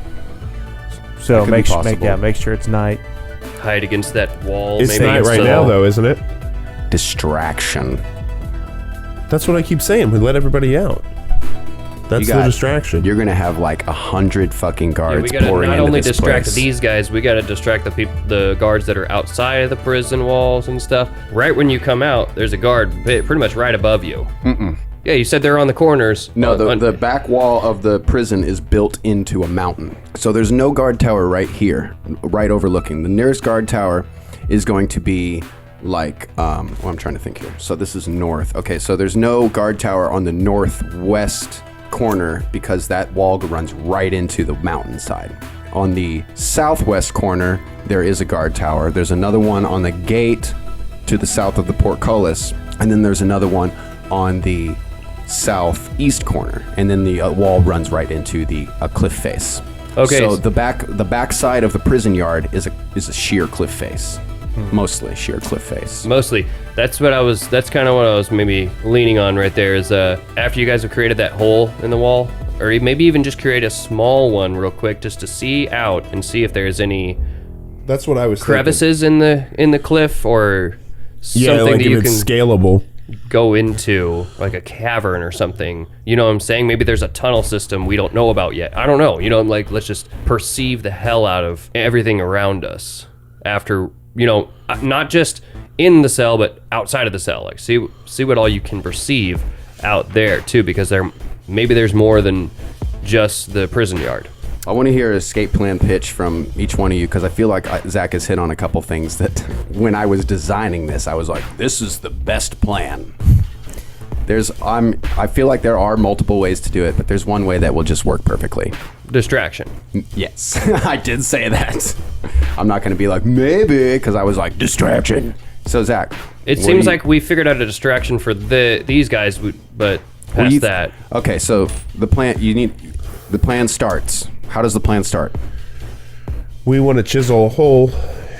So That could be make sure it's night. Hide against that wall. It's maybe night against right the now, wall. though, isn't it? Distraction. That's what I keep saying. We let everybody out. That's the distraction. You're gonna have like 100 fucking guards Yeah, we gotta pouring not into only this distract place. these guys, we gotta distract the guards that are outside of the prison walls and stuff. Right when you come out, there's a guard pretty much right above you. Yeah, you said they're on the corners. No, the back wall of the prison is built into a mountain. So there's no guard tower right here, right overlooking. The nearest guard tower is going to be like, I'm trying to think here. So this is north. Okay, so there's no guard tower on the northwest corner because that wall runs right into the mountainside. On the southwest corner, there is a guard tower. There's another one on the gate to the south of the portcullis, and then there's another one on the southeast corner, and then the wall runs right into the cliff face. Okay. So the back side of the prison yard is a sheer cliff face. Mostly sheer cliff face. Mostly. That's kind of what I was maybe leaning on right there is after you guys have created that hole in the wall, or maybe even just create a small one real quick just to see out and see if there's any That's what I was crevices in the cliff or something like that if you it's can scalable. go into, like a cavern or something. You know what I'm saying? Maybe there's a tunnel system we don't know about yet. I don't know. You know, like, let's just perceive the hell out of everything around us after, you know, not just in the cell, but outside of the cell. Like, see what all you can perceive out there, too, because maybe there's more than just the prison yard. I want to hear an escape plan pitch from each one of you because I feel like Zach has hit on a couple things that when I was designing this, I was like, this is the best plan. I feel like there are multiple ways to do it, but there's one way that will just work perfectly. Distraction. Yes, I did say that. I'm not going to be like, maybe, because I was like, distraction. So, Zach. It seems like we figured out a distraction for these guys, but past that. Okay, so the plan starts. How does the plan start? We want to chisel a hole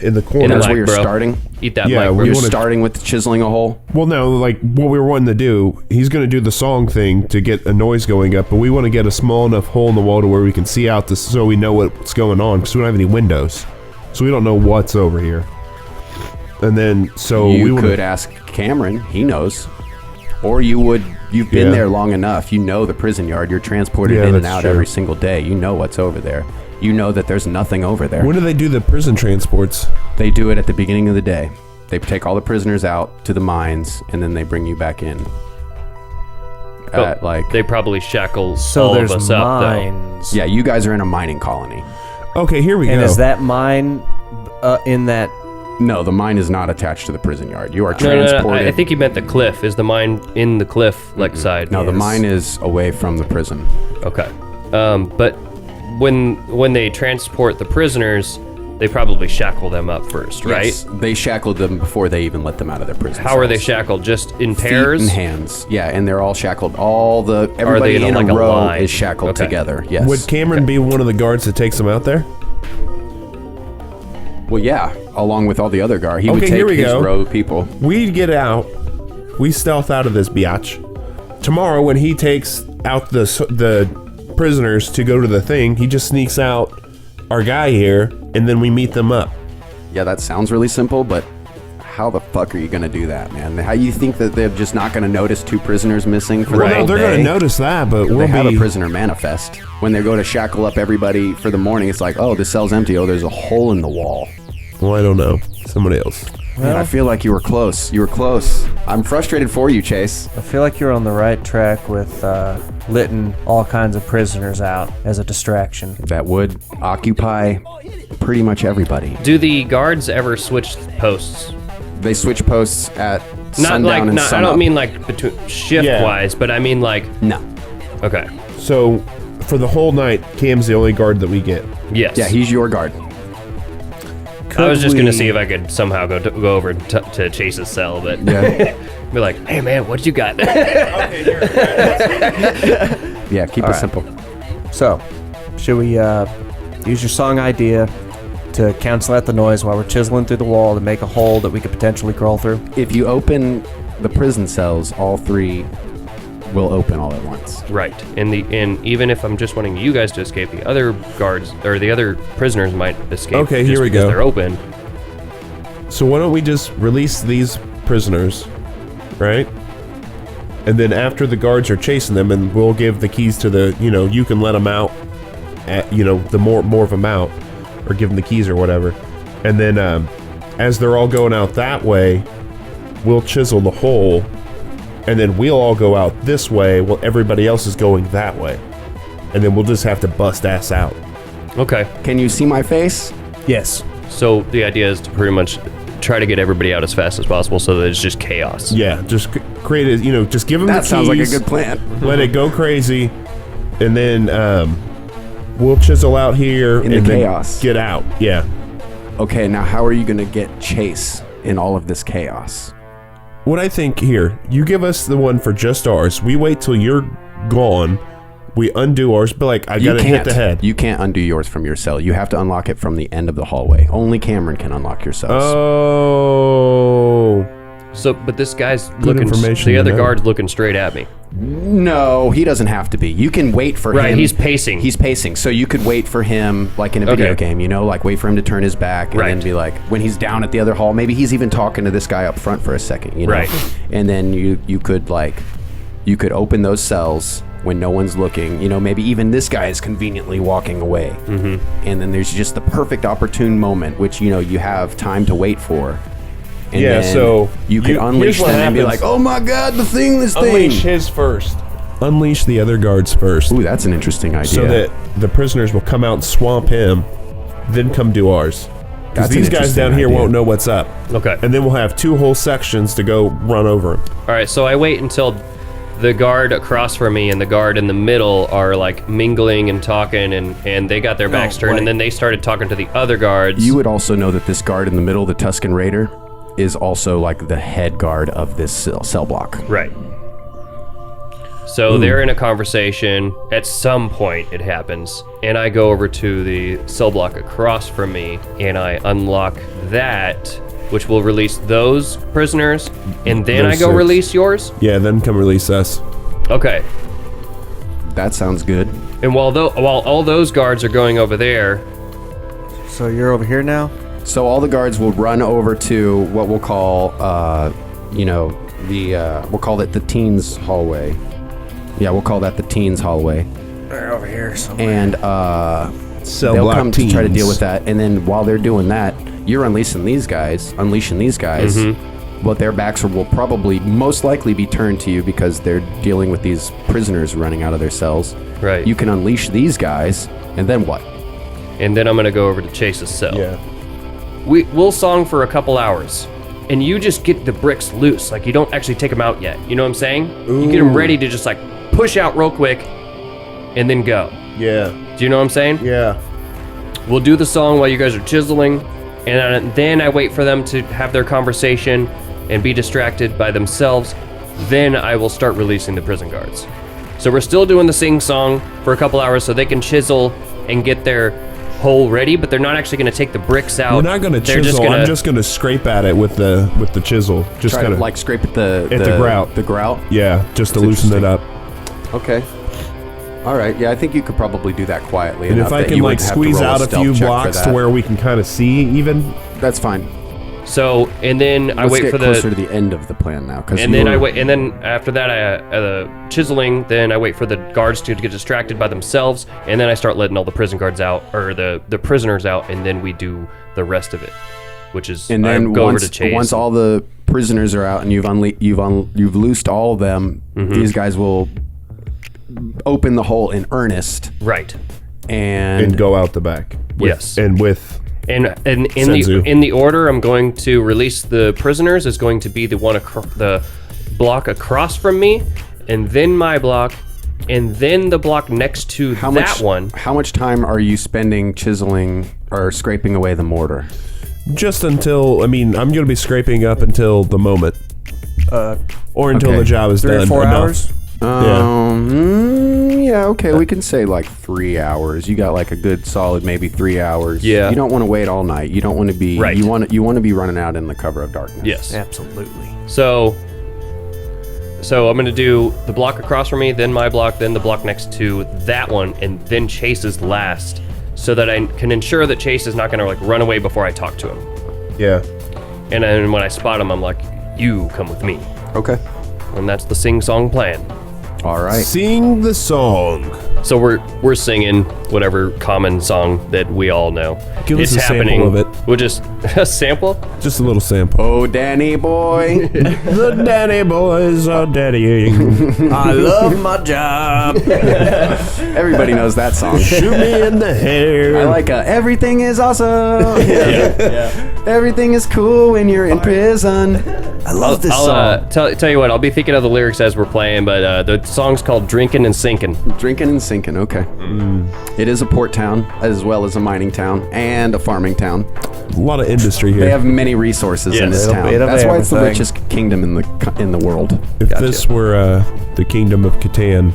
in the corner. In the That's mic, where you're bro. starting? Eat that Yeah, mic, bro. we You're wanna- starting with chiseling a hole? Well, no, like what we were wanting to do, he's going to do the song thing to get a noise going up, but we want to get a small enough hole in the wall to where we can see out this so we know what's going on because we don't have any windows. So we don't know what's over here. And then, so You we could ask Cameron. He knows. Or you've been Yeah. there long enough. You know the prison yard. You're transported Yeah, in and that's out true. every single day. You know what's over there. You know that there's nothing over there. When do they do the prison transports? They do it at the beginning of the day. They take all the prisoners out to the mines, and then they bring you back in. But they probably shackle all of us up, though. mines. Yeah, you guys are in a mining colony. Okay, here we And go. is that mine in that? No, the mine is not attached to the prison yard. You are No, transported. I think you meant the cliff. Is the mine in the cliff, like, side? No, the mine is away from the prison. Okay. But when they transport the prisoners, they probably shackle them up first, right? Yes, they shackled them before they even let them out of their prison. How are they cells. shackled? Just in Feet pairs? and hands. Yeah, and they're all shackled. Everybody in in a a row line? is shackled Okay. together. Yes. Would Cameron be one of the guards that takes them out there? Well, yeah, along with all the other guards. He would Okay, take here we his go. row of people. We get out. We stealth out of this biatch. Tomorrow, when he takes out the prisoners to go to the thing, he just sneaks out our guy here, and then we meet them up. Yeah, that sounds really simple, but how the fuck are you gonna do that, man? How you think that they're just not gonna notice 2 prisoners missing for the Well, whole no, they're day? gonna notice that, but They have a prisoner manifest. When they go to shackle up everybody for the morning, it's like, oh, this cell's empty. Oh, there's a hole in the wall. Well, I don't know. Somebody else. Man, I feel like you were close. You were close. I'm frustrated for you, Chase. I feel like you're on the right track with letting all kinds of prisoners out as a distraction. That would occupy pretty much everybody. Do the guards ever switch posts? They switch posts at Not sundown like, and not, I sunup. don't mean like between shift-wise, but I mean like, No. okay. So, for the whole night, Cam's the only guard that we get. Yes. Yeah, he's your guard. I was just gonna see if I could somehow go over to Chase's cell, but Yeah. be like, hey man, what you got? Yeah, keep it simple. So, should we use your song idea to cancel out the noise while we're chiseling through the wall to make a hole that we could potentially crawl through? If you open the prison cells, all 3 will open all at once. Right. And even if I'm just wanting you guys to escape, the other guards or the other prisoners might escape. Okay, just here we because go. They're open. So why don't we just release these prisoners, right? And then after the guards are chasing them, and we'll give the keys to the, you can let them out, the more of them out, or give them the keys or whatever. And then as they're all going out that way, we'll chisel the hole, and then we'll all go out this way while everybody else is going that way. And then we'll just have to bust ass out. Okay. Can you see my face? Yes. So the idea is to pretty much try to get everybody out as fast as possible so that it's just chaos. Yeah, just create it, just give them the That keys. sounds like a good plan. Let it go crazy, and then we'll chisel out here In and the then chaos. get out. Yeah. Okay, now how are you going to get Chase in all of this chaos? What I think here, you give us the one for just ours. We wait till you're gone. We undo ours, but like I gotta hit the head. You can't undo yours from your cell. You have to unlock it from the end of the hallway. Only Cameron can unlock your cells. Oh. So, but this guy's looking. information The to other know. guard's looking straight at me. No, he doesn't have to be. You can wait for him. Right, he's pacing. He's pacing. So you could wait for him, like in a video Okay. game, like wait for him to turn his back and then Right. be like, when he's down at the other hall, maybe he's even talking to this guy up front for a second, Right. And then you could open those cells when no one's looking, maybe even this guy is conveniently walking away. Mm-hmm. And then there's just the perfect opportune moment, which, you have time to wait for. And Yeah, then so you could unleash here's what them and be like, happens. oh my God, this thing. Unleash his first. Unleash the other guards first. Ooh, that's an interesting idea. So that the prisoners will come out and swamp him, then come do ours. Because That's an these guys interesting down here idea. won't know what's up. Okay. And then we'll have 2 whole sections to go run over them. All right. So I wait until the guard across from me and the guard in the middle are like mingling and talking, and they got their backs turned, and then they started talking to the other guards. You would also know that this guard in the middle, the Tuscan Raider, is also like the head guard of this cell block. Right. So they're in a conversation. At some point, it happens, and I go over to the cell block across from me, and I unlock that, which will release those prisoners, and then Those I go 6. release yours. Yeah, then come release us. Okay. That sounds good. And while all those guards are going over there, So you're over here now? So all the guards will run over to what we'll call, we'll call it the teens hallway. Yeah, we'll call that the teens hallway. They're over here somewhere. And Cell they'll block come to try to teens. deal with that. And then while they're doing that, you're unleashing these guys. But their backs will probably most likely be turned to you because they're dealing with these prisoners running out of their cells. right? You can unleash these guys, and then what? And then I'm gonna go over to Chase's cell. Yeah. We'll song for a couple hours, and you just get the bricks loose. Like, you don't actually take them out yet. You know what I'm saying? You get them ready to just like push out real quick, and then go. Yeah. Do you know what I'm saying? Yeah. We'll do the song while you guys are chiseling, and then I wait for them to have their conversation and be distracted by themselves. Then I will start releasing the prison guards. So we're still doing the sing song for a couple hours so they can chisel and get their hole ready, but they're not actually going to take the bricks out. We're not going to They're chisel. gonna- I'm just going to scrape at it with the chisel. Just Try kind to of like scrape at the grout. The grout. Yeah, just to That's loosen it up. Okay. All right. Yeah, I think you could probably do that quietly And enough if I that can you like wouldn't have to squeeze roll a out a stealth few check for blocks to that. where we can kind of see even. That's fine. So, and then I Let's wait get for closer the... to the end of the plan now. And then I wait, and then after that, chiseling. Then I wait for the guards to get distracted by themselves, and then I start letting all the prison guards out, or the prisoners out, and then we do the rest of it, which is And then I go over to Chase. once all the prisoners are out and you've loosed all of them, these guys will open the hole in earnest right, And go out the back. Yes. And with... And in the order I'm going to release the prisoners is going to be the one the block across from me, and then my block, and then the block next to one. How much time are you spending chiseling or scraping away the mortar? Just until, I'm going to be scraping up until the moment. Or until the job is 3 done. or 4 enough. hours? Yeah, okay, we can say like 3 hours. You got like a good solid maybe 3 hours. Yeah. You don't want to wait all night. You don't want to be Right. you want to be running out in the cover of darkness. Yes. Absolutely. So I'm going to do the block across from me, then my block, then the block next to that one, and then Chase's last, so that I can ensure that Chase is not going to like run away before I talk to him. Yeah. And then when I spot him, I'm like, "You come with me," Okay. and that's the sing-song plan. All right. Sing the song. So we're singing whatever common song that we all know. Give us it's a sample happening. of it. We'll just a sample. Just a little sample. Oh, Danny boy. The Danny boys are daddying. I love my job. Everybody knows that song. Shoot me in the hair. I like everything is awesome. Everything is cool when you're in prison. I love this I'll song. tell you what. I'll be thinking of the lyrics as we're playing, but the song's called "Drinking and Sinking." Drinking and sinking, okay. It is a port town, as well as a mining town and a farming town. A lot of industry here. They have many resources in Yes. this Little town. bit of That's why it's the everything. richest kingdom in the world. If this were the Kingdom of Catan,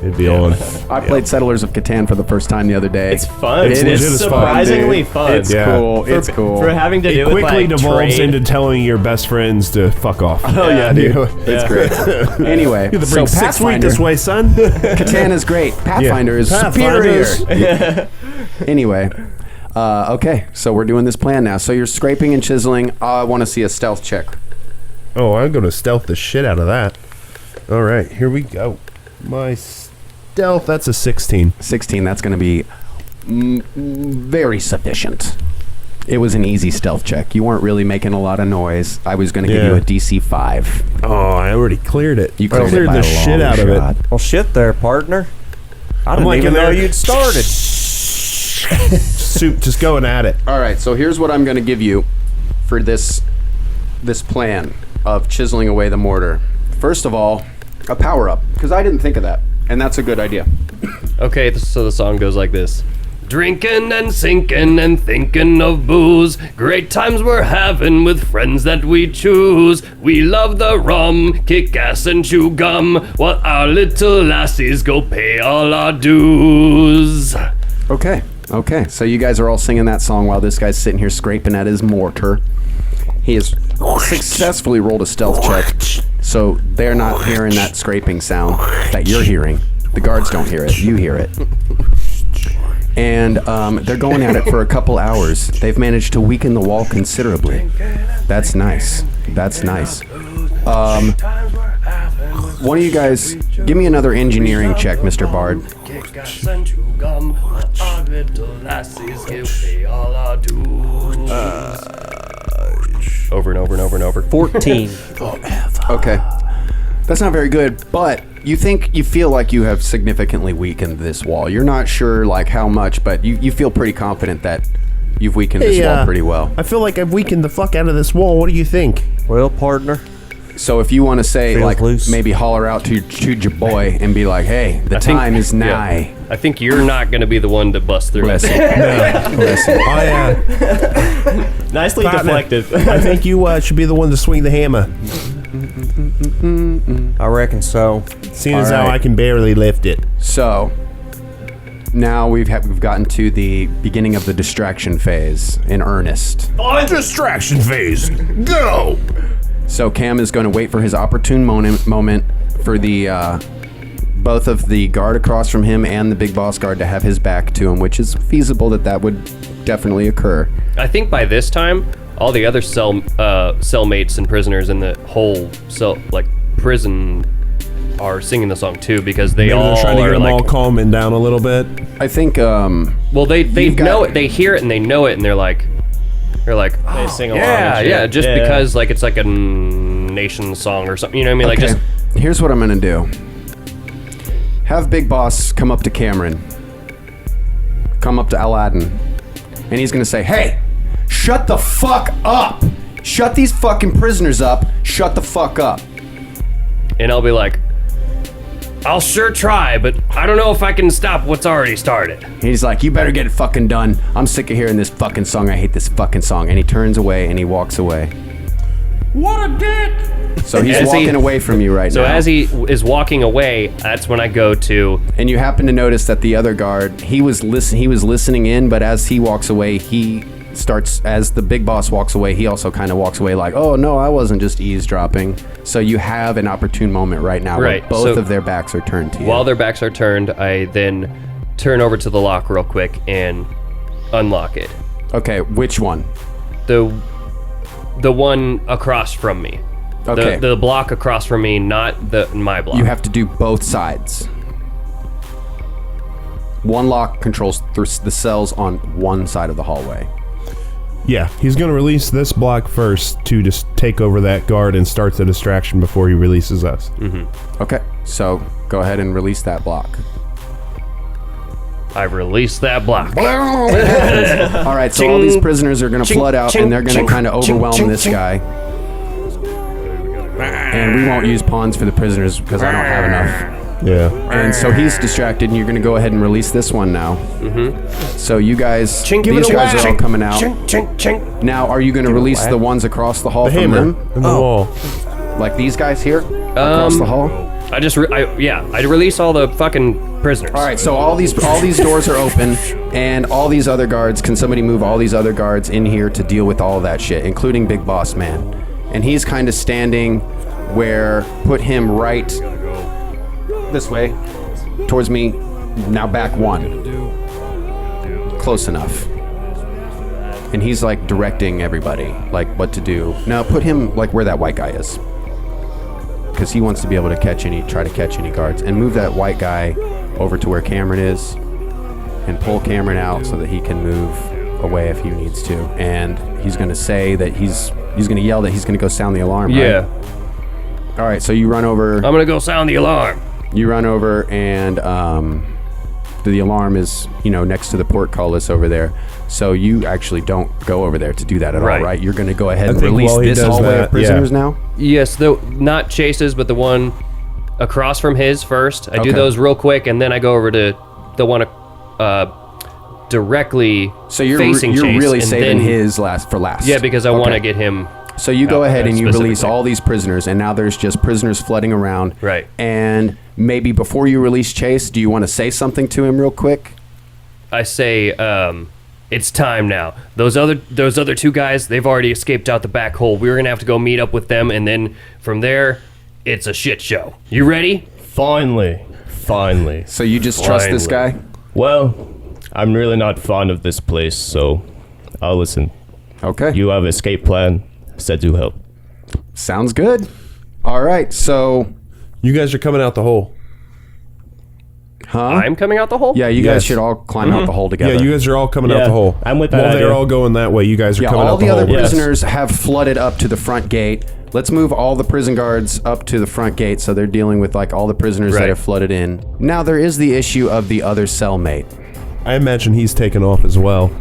it'd be on. I played Settlers of Catan for the first time the other day. It's fun. It's It legit is as fuck, surprisingly dude. fun. It's Yeah. cool. It's cool. For having to It do with quickly like devolves trade. into telling your best friends to fuck off. Oh yeah, dude. It's great. Anyway, You have to so bring 6 weeks this way, son. Catan is great. Pathfinder is Pathfinders. superior. Anyway, okay, so we're doing this plan now. So you're scraping and chiseling. I want to see a stealth check. Oh, I'm going to stealth the shit out of that. All right, here we go. My stealth, that's a 16. 16, that's going to be very sufficient. It was an easy stealth check. You weren't really making a lot of noise. I was going to give Yeah. you a DC 5. Oh, I already cleared it. You I cleared it by the a shit long out of shot. it. Well, shit there, partner. I didn't like even in know there. you'd started. Soup, just going at it. All right, so here's what I'm going to give you for this plan of chiseling away the mortar. First of all, a power-up, because I didn't think of that, and that's a good idea. Okay, so the song goes like this. Drinking and sinking and thinking of booze. Great times we're having with friends that we choose. We love the rum, kick ass and chew gum, while our little lassies go pay all our dues. Okay, so you guys are all singing that song while this guy's sitting here scraping at his mortar. He has successfully rolled a stealth check, so they're not hearing that scraping sound that you're hearing. The guards don't hear it, you hear it. And they're going at it for a couple hours. They've managed to weaken the wall considerably. That's nice. One of you guys, give me another engineering check, Mr. Bard. Kick ass and chew gum, while our little lassies go pay all our dues. Over and over and over and over. 14. Okay. That's not very good, but you feel like you have significantly weakened this wall. You're not sure like how much, but you feel pretty confident that you've weakened this wall pretty well. I feel like I've weakened the fuck out of this wall. What do you think? Well, partner. So if you want to say Feels like loose. maybe holler out to your boy and be like, "Hey, the time is nigh." Yeah. I think you're not going to be the one to bust through. Listen. Listen. Nicely Partner, deflected. I think you should be the one to swing the hammer, I reckon so. seeing as All how right. I can barely lift it. So now we've gotten to the beginning of the distraction phase in earnest. On distraction phase, go! So Cam is going to wait for his opportune moment for the both of the guard across from him and the big boss guard to have his back to him, which is feasible that would definitely occur. I think by this time, all the other cellmates and prisoners in the whole prison are singing the song too, because they Maybe all they're trying to get are them like, all calming down a little bit. I think. well, they know it, they hear it, and they know it, and they're like, oh, They sing along yeah, and shit. yeah, just Yeah. because like it's like a nation song or something. You know what I mean? Like Okay, just here's what I'm gonna do. Have Big Boss come up to Cameron. Come up to Aladdin. And he's gonna say, hey, shut the fuck up! Shut these fucking prisoners up. Shut the fuck up. and I'll be like, I'll sure try, but I don't know if I can stop what's already started. He's like, you better get it fucking done. I'm sick of hearing this fucking song. I hate this fucking song. And he turns away and he walks away. What a dick! So he's As he- walking away from you right So now. as he is walking away, that's when I go to, And you happen to notice that the other guard, he was listening in, but as he walks away, as the big boss walks away, he also kind of walks away like, oh no, I wasn't just eavesdropping. So you have an opportune moment right now where Right, both so of their backs are turned to you. while their backs are turned, I then turn over to the lock real quick and unlock it. Okay, which one? The one across from me. Okay. The block across from me, not my block. You have to do both sides. One lock controls the cells on one side of the hallway. Yeah, he's going to release this block first to just take over that guard and start the distraction before he releases us. Okay, so go ahead and release that block. I release that block. All right, so all these prisoners are going to flood out, and they're going to kind of overwhelm this guy. And we won't use pawns for the prisoners because I don't have enough. Yeah. And so he's distracted, and you're going to go ahead and release this one now. So you guys, Chink, give these it a guys whack. are all coming out. Chink, chink, chink. Now, are you going to release the ones across the hall The from hammer them? in the wall. Like these guys here? Across the hall? I release all the fucking prisoners. All right, so all these doors are open, and all these other guards. Can somebody move all these other guards in here to deal with all of that shit, including Big Boss Man? And he's kind of standing where put him right this way towards me. Now back one. Close enough. And he's like directing everybody, like what to do. Now put him like where that white guy is, because he wants to be able to try to catch any guards. And move that white guy over to where Cameron is, and pull Cameron out so that he can move away if he needs to. And he's going to say that he's going to yell that he's going to go sound the alarm. Yeah. Right? All right. So you run over. I'm gonna go sound the alarm. You run over, and the alarm is next to the portcullis over there. So you actually don't go over there to do that at all, right? You're going to go ahead and think release while he this does hallway that, of prisoners now. Yes, not Chase's, but the one across from his first. I do Okay. those real quick, and then I go over to the one directly So you're facing Chase. really and saving then- his for last. Yeah, because I want to Okay. get him. So you go ahead and you release specifically. all these prisoners, and now there's just prisoners flooding around. Right. And maybe before you release Chase, do you want to say something to him real quick? I say, it's time now. Those other two guys, they've already escaped out the back hole. We're gonna have to go meet up with them, and then from there, it's a shit show. You ready? Finally. So you just trust this guy? Well, I'm really not fond of this place, so I'll listen. Okay. You have escape plan. Said to help. Sounds good. All right. So, You guys are coming out the hole. huh? I'm coming out the hole? Yeah, you guys Yes. should all climb out the hole together. Yeah, you guys are all coming out Yeah, the hole. I'm with that While they're idea. all going that way, you guys are Yeah, coming all out the the other hole. Yes. prisoners have flooded up to the front gate. Let's move all the prison guards up to the front gate so they're dealing with like all the prisoners that Right. have flooded in. Now there is the issue of the other cellmate. I imagine he's taken off as well.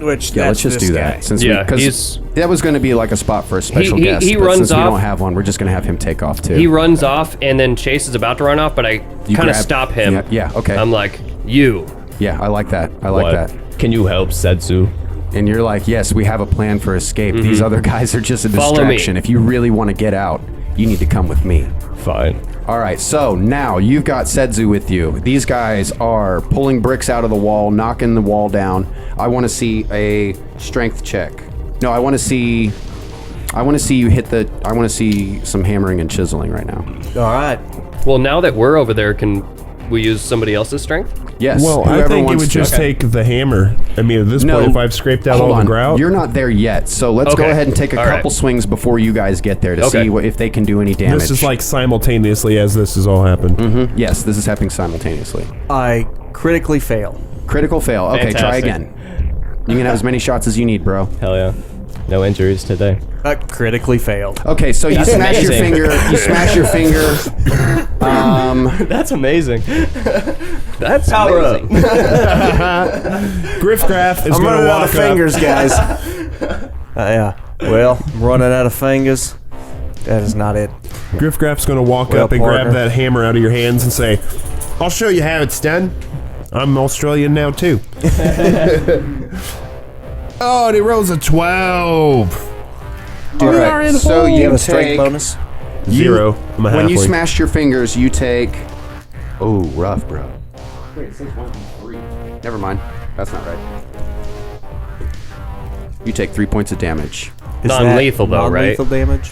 Which Yeah, let's just do that since Yeah, because he's- that was going to be like a spot for a special he guest. but runs since we off. don't have one, we're just going to have him take off too. He runs off, and then Chase is about to run off, but I You kind of grab- stop him. Yeah, okay. I'm like, you. Yeah, I like that. I like What? that. Can you help, Setsu? And you're like, yes, we have a plan for escape. These other guys are just a Mm-hmm. Follow me. distraction. If you really want to get out, you need to come with me. Fine. All right, so now you've got Setsu with you. These guys are pulling bricks out of the wall, knocking the wall down. I want to see a strength check. No, I want to see you hit the. I want to see some hammering and chiseling right now. All right. Well, now that we're over there, can we use somebody else's strength? Yes. Well, I whoever think it wants would to. just take the hammer. I mean, at this No, point, if I've scraped out hold all on. the grout, You're not there yet, so let's go Okay. ahead and take a All couple right. swings before you guys get there to Okay. see if they can do any damage. this is like simultaneously as this has all happened. Yes, this is happening simultaneously. I critically fail. Critical fail. Okay, try Fantastic. again. You can have as many shots as you need, bro. Hell yeah. No injuries today. Critically failed. Okay, so you smash your amazing. finger. You smash your finger. That's amazing. That's Power amazing. Griffcraft is I'm going running to out walk of up. fingers, guys. Yeah. Well, I'm running out of fingers. That is not it. Griffcraft's going to walk Well, up and grab partner. that hammer out of your hands and say, "I'll show you how it's done. I'm Australian now too." Oh, and he rolls a 12. All right. So You you have a strength take bonus? 0. I'm a when you halfling. smash your fingers. You take. Oh, rough, bro. Wait, it says 1 and 3. Never mind. That's not right. You take 3 points of damage. Is that Non-lethal, though, right? Non-lethal damage?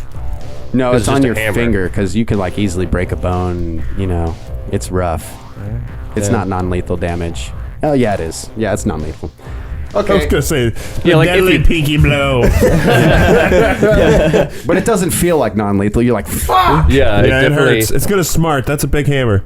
No, It's it's on just a your hammer. finger because you could like easily break a bone. You know, it's rough. It's Yeah. not non-lethal damage. Oh yeah, it is. Yeah, it's non-lethal. I was Okay, going to say, Yeah, like if deadly you- pinky blow. but it doesn't feel like non-lethal. You're like, fuck! Yeah, it Yeah, it definitely. hurts. It's going to smart. That's a big hammer.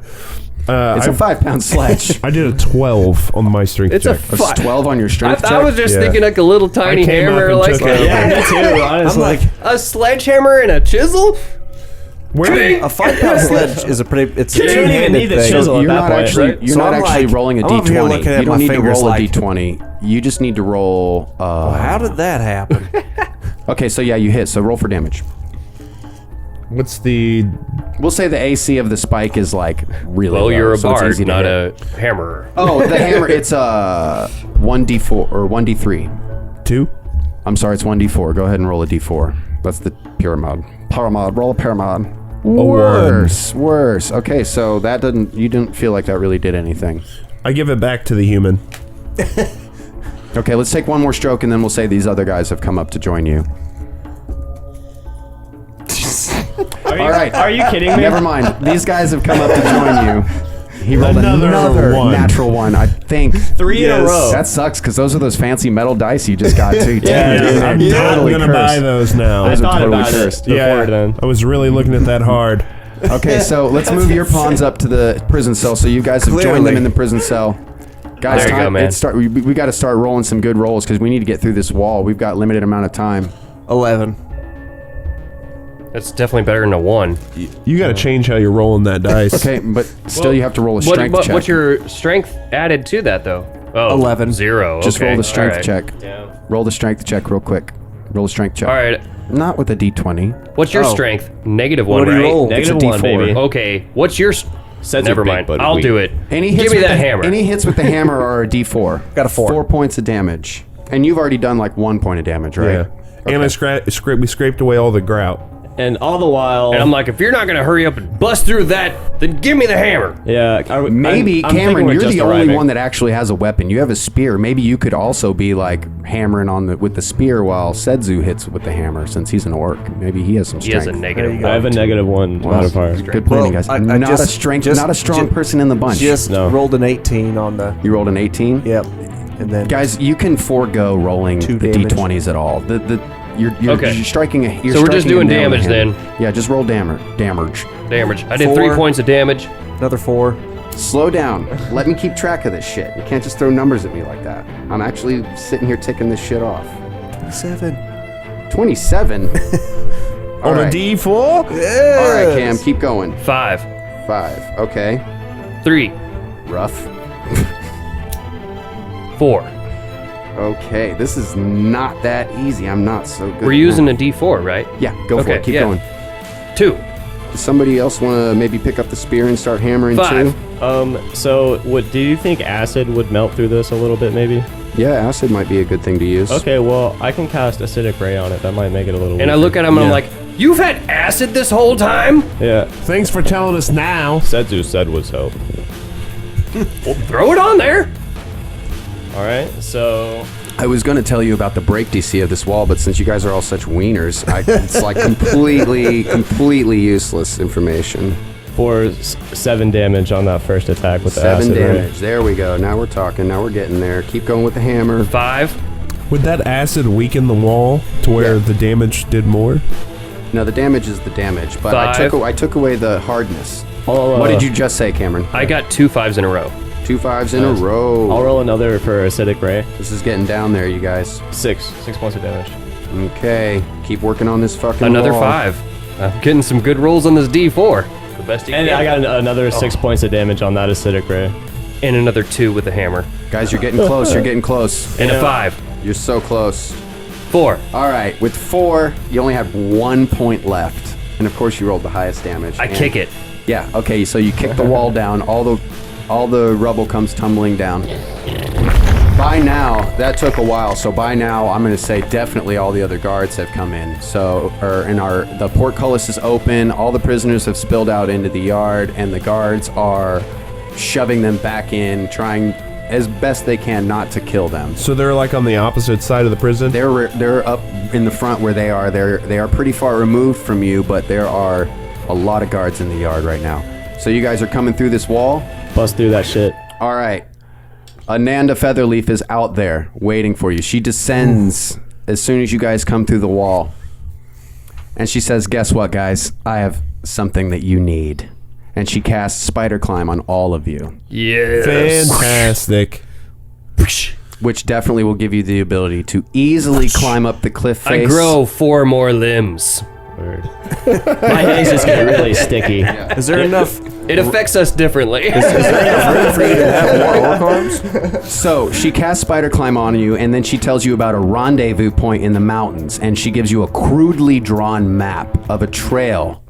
It's a 5-pound sledge. I did a 12 on my strength It's a check. It's 12 on your I, strength check. I was just Yeah. thinking like a little tiny I came up hammer, and like took it. Yeah, me too, honestly. I'm like, a sledgehammer and a chisel. Where did a 5-pound sledge is a pretty. It's a You don't even two-handed need the thing. chisel. You're at that not point, actually right? you're So not I'm actually like- rolling a I'm over here d20. looking at You don't my need to fingers roll a like- d20. You just need to roll. How did that happen? Okay, so yeah, you hit. So roll for damage. What's the... We'll say the AC of the spike is like really Well, low, you're a so it's bard, easy to not hit. a hammerer. Oh, the hammer. It's 1d4 or 1d3. 2? I'm sorry, it's 1d4. Go ahead and roll a d4. That's the pure mod. Paramod. Roll a paramod. Worse. Okay, so that didn't. You didn't feel like that really did anything. I give it back to the human. Okay, let's take one more stroke and then we'll say these other guys have come up to join you. All right. Are you kidding me? Never mind. These guys have come up to join you. He rolled Another another one. natural one, I think. 3 in a row. That sucks because those are those fancy metal dice you just got too. Yeah, Dude, dude. they're I'm totally not going to buy cursed. those now. I Those are thought totally about cursed. it before Yeah, then. I was really looking at that hard. Okay, so let's move your pawns up to the prison cell. So you guys have joined them Clearly. in the prison cell. Guys, There you go, man. we got to start rolling some good rolls because we need to get through this wall. We've got limited amount of time. 11. That's definitely better than a 1. You got to change how you're rolling that dice. Okay, but still you have to roll a strength check. What's your strength added to that though? Oh, 11. 0. Just okay. roll the strength All right. check. Yeah. Roll the strength check real quick. Roll a strength check. All right. Not with a d20. What's your Oh. strength? -1, What do you right? roll? It's a Negative 1, D4. baby. Okay. What's your? Says Never you're big, mind. but I'll weak. do it. Any hits Give me with that the, hammer. Any hits with the hammer are a d4. Got a 4. 4 points of damage. And you've already done like 1 point of damage, right? Yeah. And we scraped away all the grout. And all the while... And I'm like, if you're not gonna hurry up and bust through that, then give me the hammer. yeah. Maybe, I'm thinking Cameron, we're you're just the only arriving. one that actually has a weapon. You have a spear. Maybe you could also be like hammering on with the spear while Sedzu hits with the hammer since he's an orc. Maybe he has some He strength. has a There negative you 1. go. I have a -1 modifier. Good planning, guys. I not just- a strength, just- not a strong ju- person in the bunch. Just No. rolled an 18 on the. You rolled an 18. Yep. And then. Guys, you can forego rolling 2 the damage. d20s at all. You're Okay. striking a. You're So we're just striking a doing nail in the damage hand. then. Yeah, just roll damage. Damage. I did 3 4. points of damage. Another 4. Slow down. Let me keep track of this shit. You can't just throw numbers at me like that. I'm actually sitting here ticking this shit off. 7. 27. All On right. a D4? All right, Cam, keep going. 5, 5. Okay. 3, Rough. 4. Okay, this is not that easy. I'm not so good. We're at using math. a D4, right? Yeah, go for Okay, it. Keep yeah. going. 2. Does somebody else want to maybe pick up the spear and start hammering 5. too? So, do you think acid would melt through this a little bit, maybe? Yeah, acid might be a good thing to use. Okay, well, I can cast acidic ray on it. That might make it a little. And I weaker. look at him and I'm like, you've had acid this whole time? Yeah. Thanks for telling us now. Sedzu said was help. Well, throw it on there. All right, so I was going to tell you about the break DC of this wall, but since you guys are all such wieners, it's like completely useless information. For 7 damage on that first attack with the 7 acid damage. ray. There we go. Now we're talking. Now we're getting there. Keep going with the hammer. 5. Would that acid weaken the wall to where the damage did more? No, the damage is the damage, but 5. I took away the hardness. I'll, What did you just say, Cameron? I got 2 5s in a row. 2 5s in a row. I'll roll another for acidic ray. This is getting down there, you guys. 6 points of damage. Okay, keep working on this fucking Another wall. 5. I'm getting some good rolls on this D4. The best you And can. I got another 6 points of damage on that acidic ray. And another 2 with the hammer. Guys, you're getting close. You're getting close. And a 5. You're so close. 4. All right, with 4, you only have 1 point left, and of course you rolled the highest damage. I and- kick it. Yeah. Okay. So you kick the wall down. All the rubble comes tumbling down. By now, that took a while. So by now, I'm going to say definitely all the other guards have come in. So, the portcullis is open. All the prisoners have spilled out into the yard, and the guards are shoving them back in, trying as best they can not to kill them. So they're like on the opposite side of the prison? They're up in the front where they are. They are pretty far removed from you, but there are a lot of guards in the yard right now. So you guys are coming through this wall. Bust through that shit. All right. Ananda Featherleaf is out there waiting for you. She descends as soon as you guys come through the wall. And she says, guess what, guys? I have something that you need. And she casts Spider Climb on all of you. Yes. Fantastic. Which definitely will give you the ability to easily climb up the cliff face. I grow 4 more limbs. My hands just get really sticky. Is there enough? It affects us differently. So she casts Spider Climb on you, and then she tells you about a rendezvous point in the mountains, and she gives you a crudely drawn map of a trail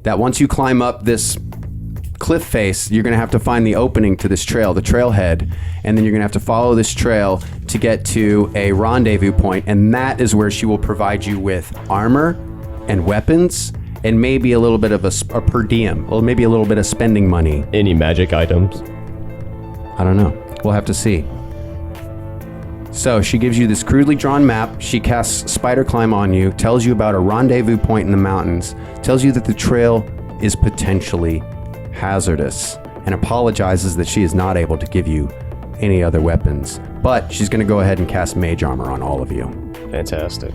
that once you climb up this cliff face, you're going to have to find the opening to this trail, the trailhead, and then you're going to have to follow this trail to get to a rendezvous point, and that is where she will provide you with armor and weapons and maybe a little bit of a per diem, or maybe a little bit of spending money. Any magic items? I don't know. We'll have to see. So she gives you this crudely drawn map. She casts Spider Climb on you, tells you about a rendezvous point in the mountains, tells you that the trail is potentially hazardous, and apologizes that she is not able to give you any other weapons. But she's going to go ahead and cast Mage Armor on all of you. Fantastic.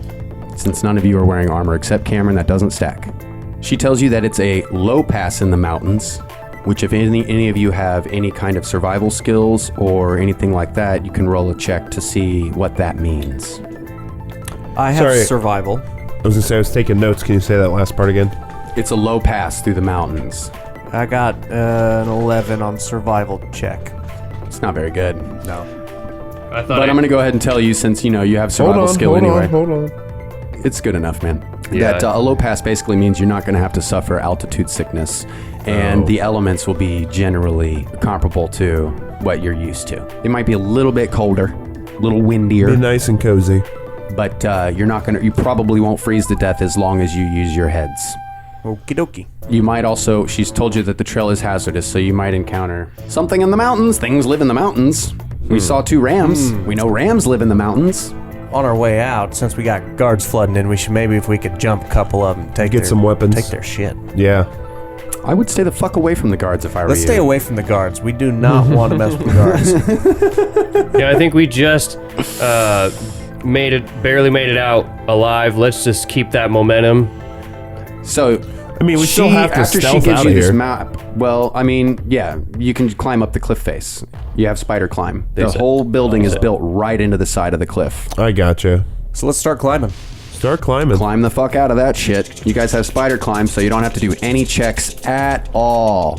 Since none of you are wearing armor except Cameron, that doesn't stack. She tells you that it's a low pass in the mountains, which if any of you have any kind of survival skills or anything like that, you can roll a check to see what that means. I have Sorry. survival. I was gonna say I was taking notes. Can you say that last part again? It's a low pass through the mountains. I got an 11 on survival check. It's not very good. No. I thought But I'm going to go ahead and tell you, since you have survival skill anyway. Hold on. It's good enough, man. Yeah. That a low pass basically means you're not going to have to suffer altitude sickness, and the elements will be generally comparable to what you're used to. It might be a little bit colder, a little windier, Be nice and cozy. but you probably won't freeze to death as long as you use your heads. Okie dokie. You might also, she's told you that the trail is hazardous, so you might encounter something in the mountains. Things live in the mountains. We saw 2 rams. We know rams live in the mountains. On our way out, since we got guards flooding in, we should maybe if we could jump a couple of them, Get some weapons. take their shit. Yeah. I would stay the fuck away from the guards if I were Let's you. stay away from the guards. We do not want to mess with the guards. Yeah, I think we just barely made it out alive. Let's just keep that momentum. So, I mean, we still have to after she stealth gives out you of this here. map, well, I mean, yeah, you can climb up the cliff face. You have Spider Climb. The whole building is built right into the side of the cliff. I gotcha. So let's start climbing. Start climbing. Climb the fuck out of that shit. You guys have Spider Climb, so you don't have to do any checks at all.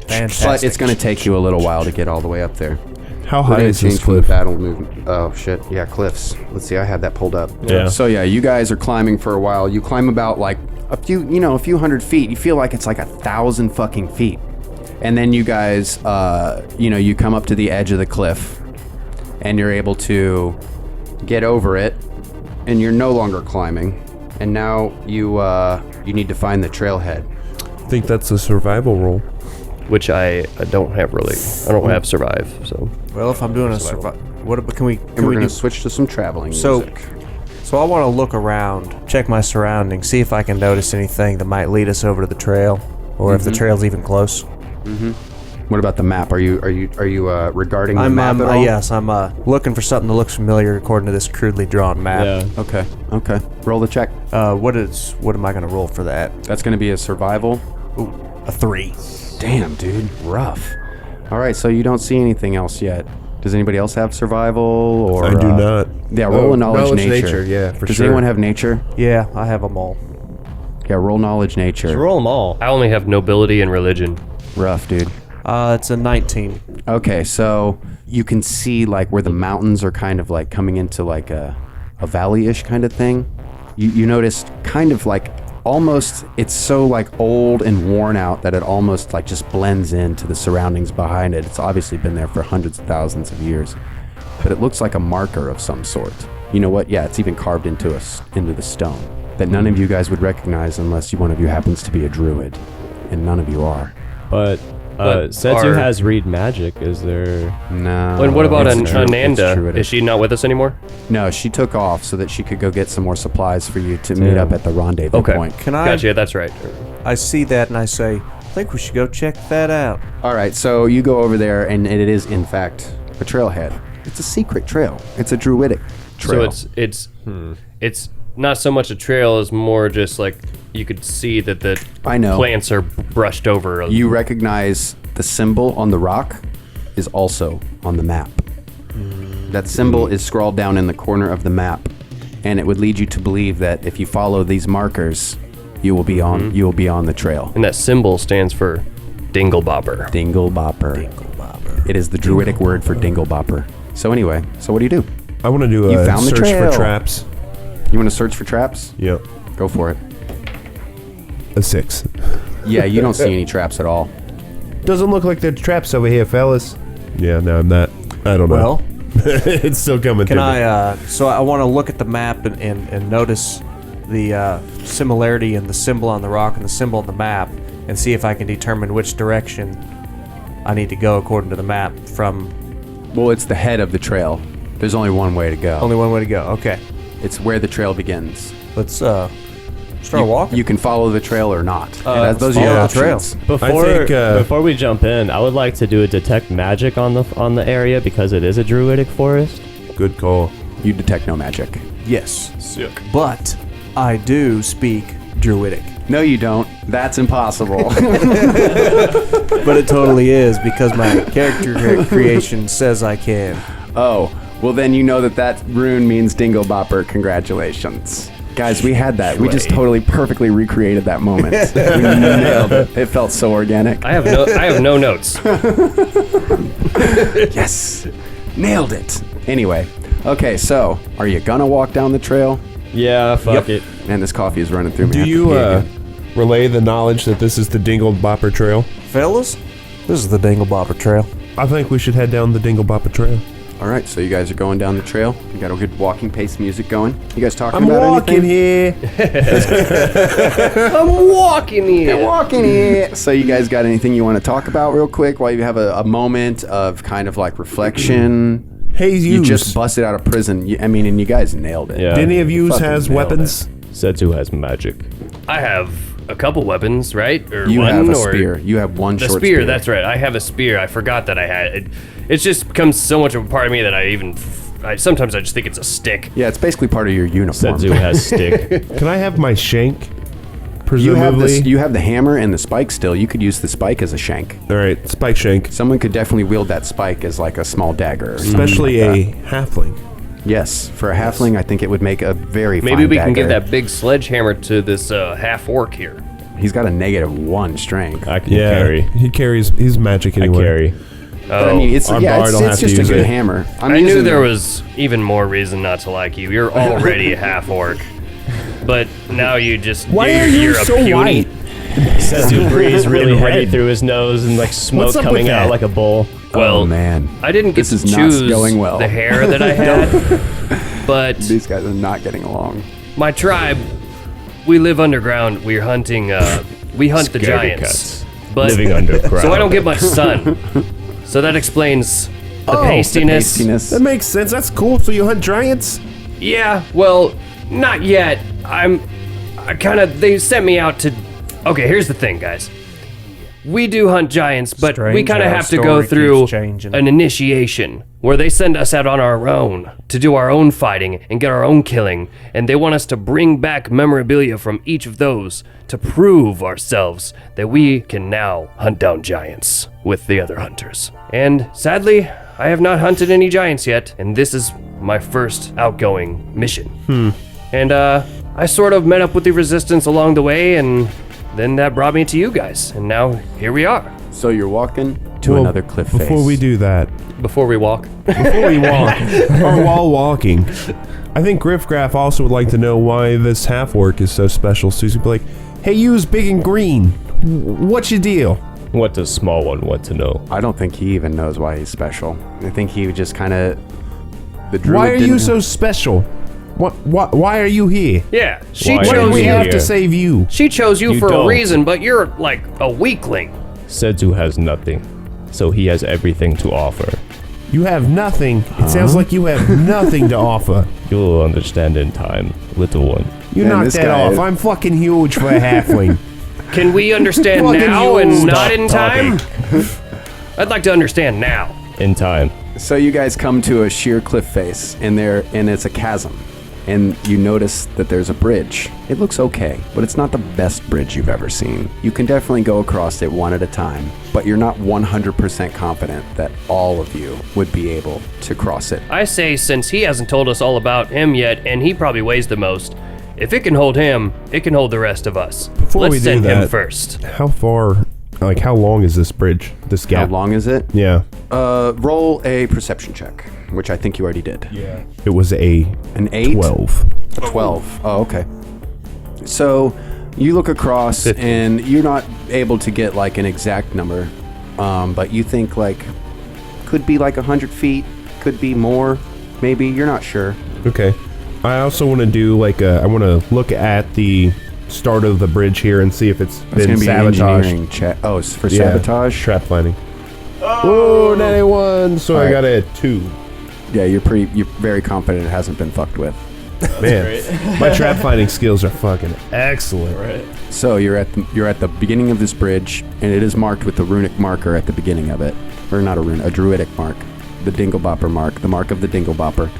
Fantastic. But it's going to take you a little while to get all the way up there. How We're high gonna is change this from the cliff? battle movement. Oh shit, yeah, cliffs. Let's see, I had that pulled up. Yeah. So yeah, you guys are climbing for a while. You climb about like a few hundred feet. You feel like it's like 1,000 fucking feet. And then you guys, you come up to the edge of the cliff, and you're able to get over it, and you're no longer climbing. And now you need to find the trailhead. I think that's a survival roll. Which I don't have really. I don't have survive, so. Well, if I'm doing a survival, what can we And we're do? going to switch to some traveling So- music. So I want to look around, check my surroundings, see if I can notice anything that might lead us over to the trail. or if the trail's even close. What about the map? Are you regarding the map at all? Yes, I'm looking for something that looks familiar according to this crudely drawn map. Yeah. Okay. Roll the check. What am I going to roll for that? That's going to be a survival. A 3. Damn, dude. Rough. All right, so you don't see anything else yet. Does anybody else have survival? Or I do not. Yeah, roll a knowledge nature. Yeah, for Does sure. anyone have nature? Yeah, I have them all. Yeah, roll knowledge nature. Just roll them all. I only have nobility and religion. Rough, dude. It's a 19. Okay, so you can see like where the mountains are kind of like coming into like a valley-ish kind of thing. You notice kind of like almost, it's so like old and worn out that it almost like just blends into the surroundings behind it. It's obviously been there for hundreds of thousands of years, but it looks like a marker of some sort. You know what? Yeah, it's even carved into the stone that none of you guys would recognize unless one of you happens to be a druid, and none of you are. But Setsu has read magic. Is there? No. And what about it's true- it's Ananda? druidic. Is she not with us anymore? No, she took off so that she could go get some more supplies for you to meet up at the rendezvous point. Can I? Gotcha, that's right. I see that and I say, I think we should go check that out. All right, so you go over there, and it is in fact a trailhead. It's a secret trail. It's a druidic trail. So it's not so much a trail as more just like you could see that the I know. plants are brushed over. You recognize the symbol on the rock is also on the map. That symbol is scrawled down in the corner of the map, and it would lead you to believe that if you follow these markers, you will be on the trail. And that symbol stands for Dinglebopper. Dinglebopper. It is the druidic word for Dinglebopper. So anyway, what do you do? I want to do You a found the search trail. for traps. You want to search for traps? Yep. Go for it. A 6. Yeah, you don't see any traps at all. Doesn't look like there's traps over here, fellas. Yeah, no, I'm not. I don't know. Well, It's still coming can through me. I, so I want to look at the map and notice the similarity in the symbol on the rock and the symbol on the map and see if I can determine which direction I need to go according to the map from... Well, it's the head of the trail. There's only one way to go. Only one way to go. Okay. It's where the trail begins. Let's start walking. You can follow the trail or not. Those are follow your the trail. options. Before we jump in, I would like to do a detect magic on the area because it is a druidic forest. Good call. You detect no magic. Yes. Sick. But I do speak druidic. No, you don't. That's impossible. But it totally is because my character creation says I can. Oh, well then you know that rune means Dingo Bopper. Congratulations. Guys, we had that. We just totally perfectly recreated that moment. We nailed it. It felt so organic. I have no notes. Yes. Nailed it. Anyway, okay, so are you gonna walk down the trail? Yeah, fuck it. Man, this coffee is running through me. I Do have to you pee again. relay the knowledge that this is the Dingle Bopper Trail? Fellas, this is the Dinglebopper Trail. I think we should head down the Dingle Bopper Trail. All right, so you guys are going down the trail. You got a good walking pace music going. You guys talking I'm about walking anything? here. I'm walking here. You're walking here. So you guys got anything you want to talk about real quick while you have a moment of kind of like reflection? Hey, You just busted out of prison. And you guys nailed it. Yeah. Did any of you Fucking has nailed weapons? Setsu has magic. I have a couple weapons, right? Or You one, have a or spear. You have one The short spear, spear. that's right. I have a spear. I forgot that I had it. It's just become so much of a part of me that sometimes I just think it's a stick. Yeah, it's basically part of your uniform. Setsu has stick. Can I have my shank? You have Presumably. you have the hammer and the spike still. You could use the spike as a shank. All right, spike shank. Someone could definitely wield that spike as like a small dagger. or something Especially like a halfling. that. Yes, for a halfling, I think it would make a very Maybe fine we can give dagger. that big sledgehammer to this half orc here. He's got a -1 strength. I can carry. He carries. He's magic I anyway. carry. But I mean, it's Our bard will have to just a use good it. hammer. I knew using- there was even more reason not to like you. You're already a half orc, but now you just you're a puny. Setsu breathes really heavy through his nose and like smoke What's up coming with out that? like a bowl. Well, oh man, I didn't get This to is not choose going well. the hair that I had, but these guys are not getting along. my tribe, we live underground. We're hunting. We hunt the Scaredy giants, cats. but Living underground. so I don't get much sun. So that explains the The pastiness. pastiness. That makes sense. That's cool. So you hunt giants? Yeah, well, not yet. They sent me out to. Okay, here's the thing, guys. we do hunt giants, but we Strange kind of how have to story go keeps through changing. an initiation where they send us out on our own to do our own fighting and get our own killing, and they want us to bring back memorabilia from each of those to prove ourselves that we can now hunt down giants with the other hunters. And sadly, I have not hunted any giants yet, and this is my first outgoing mission. And I sort of met up with the resistance along the way, and then that brought me to you guys, and now here we are. So you're walking to another cliff face. Before we do that, Before we walk. before we walk, or while walking, I think Griffgraff also would like to know why this half-orc is so special. So he'd be like, hey, you's big and green. What's your deal? What does small one want to know? I don't think he even knows why he's special. I think he just kind of... Why are you so special? Why are you here? Yeah, she Why are chose We you you. have here? to save you. She chose you You for a don't. reason, but you're like a weakling. Setsu has nothing, so he has everything to offer. You have nothing. It sounds like you have nothing to offer. You'll understand in time, little one. You Man, knocked this that guy off. is- I'm fucking huge for a halfling. Can we understand Fucking now you. and not Stop in time? I'd like to understand now. In time. So you guys come to a sheer cliff face, and it's a chasm. And you notice that there's a bridge. It looks okay, but it's not the best bridge you've ever seen. You can definitely go across it one at a time, but you're not 100% confident that all of you would be able to cross it. I say, since he hasn't told us all about him yet, and he probably weighs the most, if it can hold him, it can hold the rest of us. Before Let's we do send him that- first. How far, like how long is this bridge, this How gap? long is it? Yeah. Roll a perception check, which I think you already did. It was An 8? 12. A 12. Oh, okay. So you look across 15. and you're not able to get like an exact number, but you think like could be like 100 feet, could be more, maybe, you're not sure. Okay. I also want to do like I want to look at the start of the bridge here and see if it's It's been going to be an sabotaged. engineering check. Oh, it's for Yeah. sabotage? Trap planning. Oh, 91. So I Alright. got a 2. Yeah, you're very confident it hasn't been fucked with. Man, my trap finding skills are fucking excellent. So you're at the beginning of this bridge, and it is marked with the runic marker at the beginning of it, or not a druidic mark, the Dinglebopper mark, the mark of the Dinglebopper.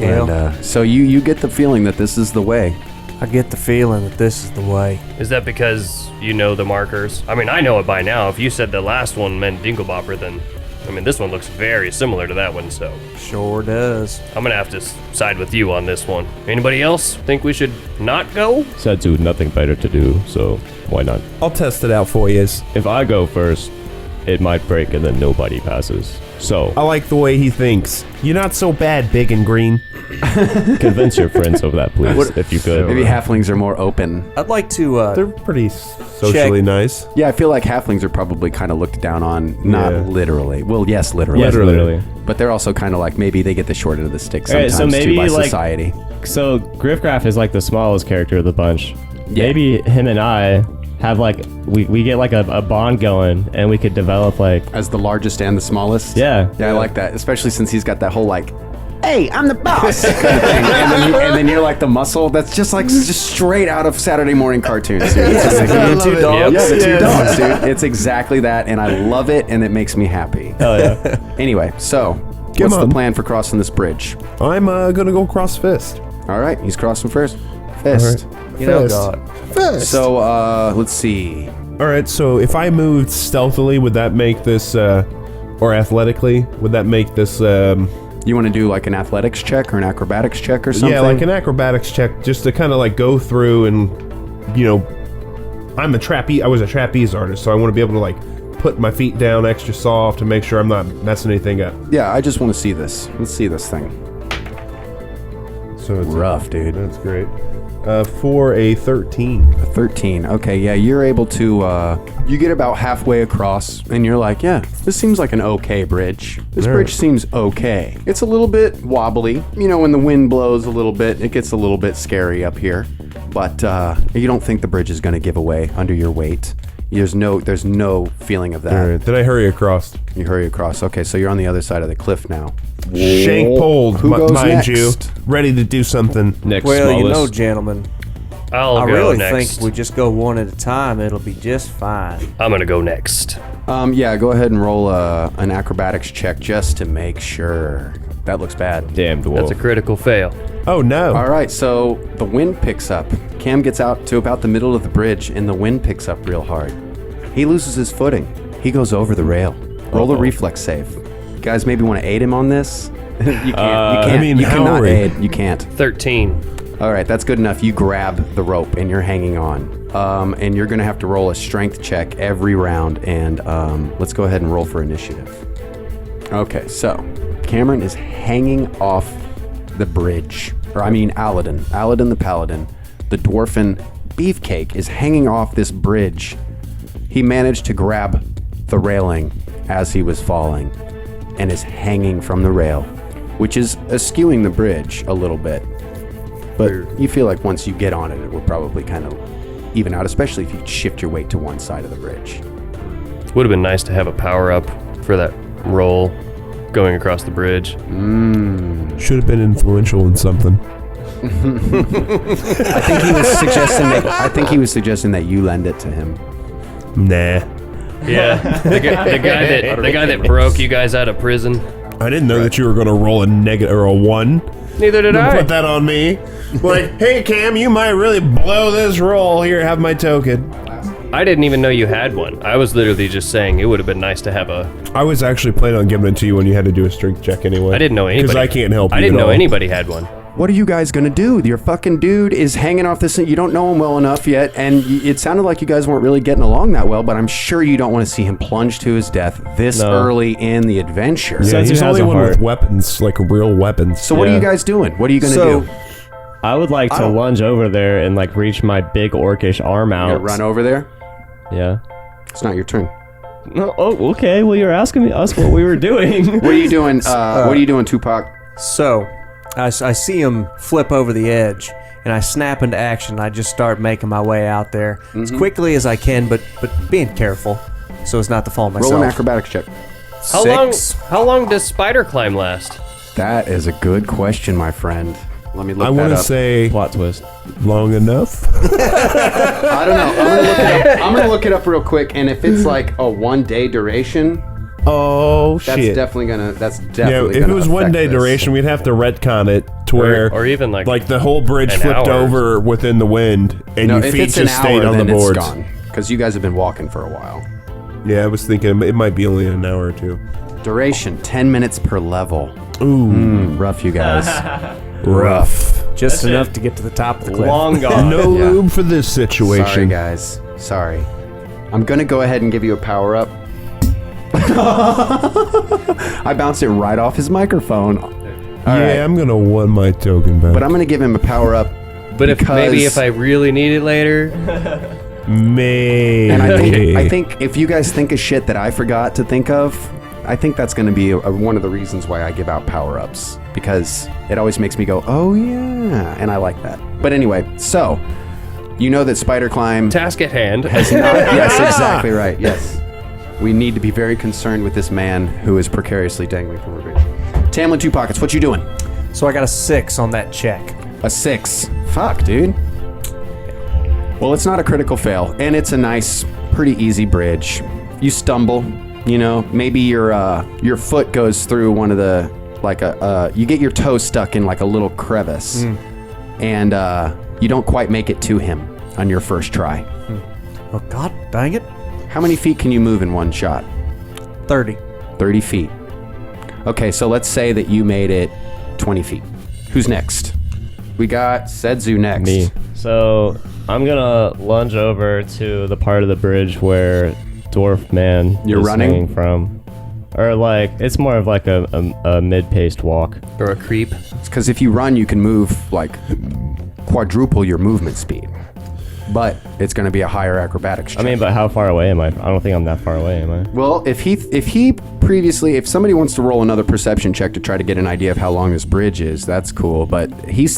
Yeah. And so you get the feeling that this is the way. I get the feeling that this is the way. Is that because you know the markers? I mean, I know it by now. If you said the last one meant Dinglebopper, then, I mean, this one looks very similar to that one, so Sure does. I'm gonna have to side with you on this one. Anybody else think we should not go? Setsu, nothing better to do, so why not? I'll test it out for you. If I go first, it might break and then nobody passes. So, I like the way he thinks. You're not so bad, big and green. convince your friends of that, please, if you could. Maybe halflings are more open. I'd like to They're pretty socially nice. Yeah, I feel like halflings are probably kind of looked down on, not Yeah. literally. Well, yes, literally. Yes, literally. But they're also kind of like, maybe they get the short end of the stick Alright, sometimes so too maybe, by like- society. So, Griffcraft is like the smallest character of the bunch. Yeah. Maybe him and I have like, we get like a bond going and we could develop like, As the largest and the smallest? yeah. Yeah, I like that, especially since he's got that whole like, hey, I'm the boss kind of thing. And then you're like the muscle. That's just straight out of Saturday morning cartoons. Dude. It's just like, the two dogs. Yeah, the two dogs, dude. It's exactly that, and I love it, and it makes me happy. Oh yeah. Anyway, so Come what's the on. plan for crossing this bridge? I'm gonna go cross fist. All right, he's crossing first. Fist. You know, Fist. God. Fist. So let's see. All right. So if I moved stealthily, would that make this, or athletically, would that make this? You want to do like an athletics check or an acrobatics check or something? Yeah, like an acrobatics check, just to kind of like go through and, you know, I was a trapeze artist, so I want to be able to like put my feet down extra soft to make sure I'm not messing anything up. Yeah, I just want to see this. Let's see this thing. So it's Rough, dude. That's great. For a 13. 13. Okay, yeah, you're able to, you get about halfway across, and you're like, yeah, this seems like an okay bridge. This bridge seems okay. It's a little bit wobbly. You know, when the wind blows a little bit, it gets a little bit scary up here. But you don't think the bridge is going to give away under your weight. There's no feeling of that. All right. Did I hurry across? You hurry across. Okay, so you're on the other side of the cliff now. Shank pulled, Who goes mind next? you. Ready to do something. Next Well, smallest. you know, gentlemen, I'll I go really next. think we just go one at a time. It'll be just fine. I'm gonna go next. Yeah, go ahead and roll an acrobatics check just to make sure. That looks bad. Damn dwarf. That's a critical fail. Oh no. All right, so the wind picks up. Cam gets out to about the middle of the bridge, and the wind picks up real hard. He loses his footing. He goes over the rail. Roll a reflex save. You guys maybe want to aid him on this? You can't. You can't. I mean, you how cannot are we? aid. You can't. 13. All right, that's good enough. You grab the rope and you're hanging on. And you're going to have to roll a strength check every round. And let's go ahead and roll for initiative. Okay, so Cameron is hanging off the bridge. Aladdin the Paladin, the dwarfen Beefcake is hanging off this bridge. He managed to grab the railing as he was falling and is hanging from the rail, which is eschewing the bridge a little bit. But you feel like once you get on it, it will probably kind of even out, especially if you shift your weight to one side of the bridge. Would have been nice to have a power up for that roll going across the bridge. Should have been influential in something. I think he was suggesting that you lend it to him. Nah. Yeah, the guy that broke you guys out of prison. I didn't know that you were going to roll a negative or a 1. Neither did I. Put that on me. Like, hey Cam, you might really blow this roll. Here, have my token. I didn't even know you had one. I was literally just saying it would have been nice to have a. I was actually planning on giving it to you when you had to do a strength check anyway. I didn't know anybody. Because I can't help you. I didn't at know all. anybody had one. What are you guys gonna do? Your fucking dude is hanging off this. You don't know him well enough yet, and it sounded like you guys weren't really getting along that well. But I'm sure you don't want to see him plunge to his death this early in the adventure. Yeah, Since he's he the has only a one heart. with weapons, like real weapons. So what are you guys doing? What are you gonna do? I would like to lunge over there and like reach my big orcish arm You out. gonna run over there? Yeah. It's not your turn. No. Oh, okay. Well, you're asking us what we were doing. What are you doing? What are you doing, Tupac? So, I see him flip over the edge, and I snap into action. I just start making my way out there as quickly as I can, but being careful so as not to fall myself. Roll an acrobatics check. How long does spider climb last? That is a good question, my friend. Let me look I that want to up. say Plot twist. long enough. I don't know. I'm gonna look it up real quick, and if it's like a 1 day duration, Oh that's shit. definitely Yeah, gonna. if it was 1 affect day this. duration, we'd have to retcon it to where, Or even like the whole bridge an flipped hour. over within the wind, and No, your if feet it's an just stayed hour, on the then it's boards. gone. Because you guys have been walking for a while. Yeah, I was thinking it might be only an hour or two. Duration 10 minutes per level. Ooh, Rough, you guys. rough. Just enough to get to the top of the cliff. long gone. No Yeah. lube for this situation. Sorry, guys. Sorry. I'm gonna go ahead and give you a power up. I bounced it right off his microphone. All right. I'm gonna want my token back. But I'm gonna give him a power up. But if maybe because- if I really need it later, Maybe. And I think if you guys think of shit that I forgot to think of, I think that's going to be one of the reasons why I give out power-ups. Because it always makes me go, oh yeah, and I like that. But anyway, so, you know that spider climb... task at hand. Yes, exactly right, yes. We need to be very concerned with this man who is precariously dangling from a bridge. Tamlin Two Pockets, what you doing? So I got a 6 on that check. A 6. Fuck, dude. Well, it's not a critical fail, and it's a nice, pretty easy bridge. You stumble, you know, maybe your foot goes through one of the, you get your toe stuck in like a little crevice, and you don't quite make it to him on your first try. Oh, God dang it. How many feet can you move in one shot? 30. 30 feet. Okay, so let's say that you made it 20 feet. Who's next? We got Sedzu next. Me. So I'm gonna lunge over to the part of the bridge where Dwarf Man You're is running? hanging from. Or like, it's more of like a mid-paced walk. Or a creep. Because if you run, you can move like quadruple your movement speed. but it's going to be a higher acrobatics check. I mean, but how far away am I? I don't think I'm that far away, am I? Well, if somebody wants to roll another perception check to try to get an idea of how long this bridge is, that's cool. But you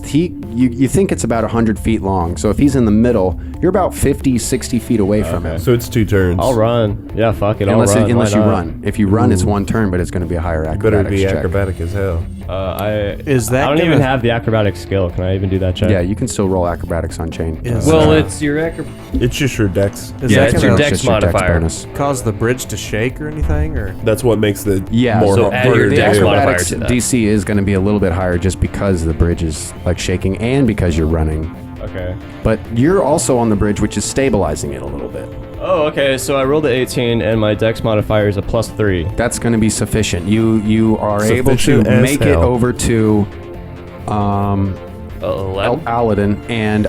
think it's about 100 feet long. So if he's in the middle, you're about 50, 60 feet away from him. So it's 2 turns. I'll run. Yeah, fuck it. Unless I'll run. you Why not? run. If you run, it's 1 turn, but it's going to be a higher Better acrobatics be check. acrobatic as hell. I Is that don't gonna- even have the acrobatic skill. Can I even do that check? Yeah, you can still roll acrobatics on chain. Well, it's your It's just your dex. Is Yeah, that it's gonna your dex Just your modifier. bonus. cause the bridge to shake or anything? Or That's what makes the Yeah, more so add harder your to The dex do. modifier acrobatics to that. DC is going to be a little bit higher just because the bridge is like shaking and because you're running. Okay. But you're also on the bridge, which is stabilizing it a little bit. Oh, okay. So I rolled an 18, and my dex modifier is a +3. That's going to be sufficient. You are able to Sufficient as make it hell. over to 11. Aladdin. And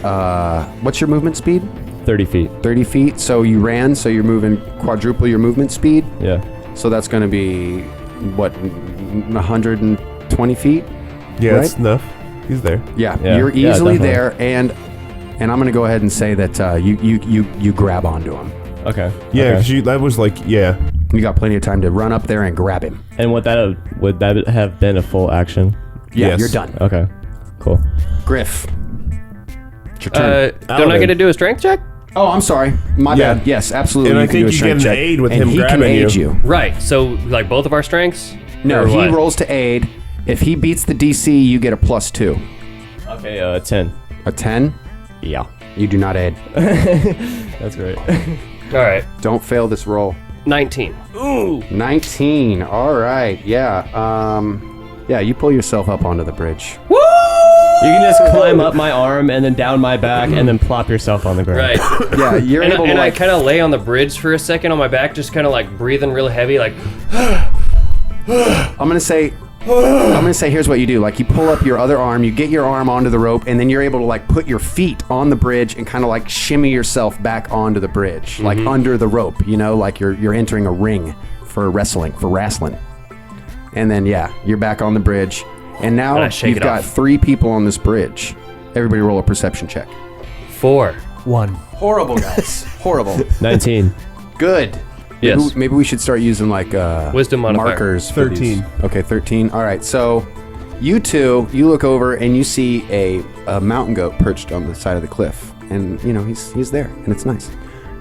what's your movement speed? 30 feet. 30 feet. So you ran, so you're moving quadruple your movement speed. Yeah. So that's going to be, what, 120 feet? Yeah, Right? that's enough. He's there. Yeah, Yeah, you're yeah, easily definitely. there, and I'm gonna go ahead and say that you grab onto him. Okay. Yeah, Okay. because that was like, yeah. You got plenty of time to run up there and grab him. And would that have been a full action? Yeah, Yes. you're done. Okay. Cool. Griff, it's your turn. Don't I get to do a strength check? Oh, I'm sorry. My Yeah. bad. Yes, absolutely. And I can think do a you strength get an check, aid with and him he can grabbing aid you. you. Right. So like both of our strengths? No, Or he what? rolls to aid. If he beats the DC, you get a +2. Okay. 10. A 10, Yeah. you do not aid. That's great. All right. Don't fail this roll. 19. 19. All right. Yeah. Yeah. You pull yourself up onto the bridge. You can just climb up my arm and then down my back and then plop yourself on the ground. Right. Yeah, you're and able and to I like. kind of lay on the bridge for a second on my back, just kind of like breathing real heavy, like. I'm gonna say here's what you do. Like you pull up your other arm, you get your arm onto the rope, and then you're able to like put your feet on the bridge and kind of like shimmy yourself back onto the bridge, like under the rope. You know, like you're entering a ring for wrestling. And then yeah, you're back on the bridge, and now And I shake you've it got off. 3 people on this bridge. Everybody roll a perception check. 4. 1. Horrible, guys. Horrible. 19. Good. Yes. Maybe we should start using like Wisdom modifier. markers. For 13. these. Okay, 13. All right. So you two, you look over and you see a mountain goat perched on the side of the cliff, and you know he's there, and it's nice.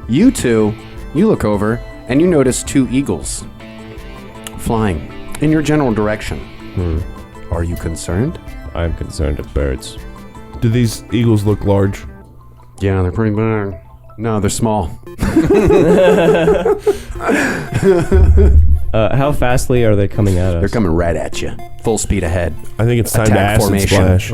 You two, you look over and you notice 2 eagles flying in your general direction. Are you concerned? I'm concerned of birds. Do these eagles look large? Yeah, they're pretty big. No, they're small. How fastly are they coming at us? They're coming right at you, full speed ahead. I think it's time to Attack acid formation. splash.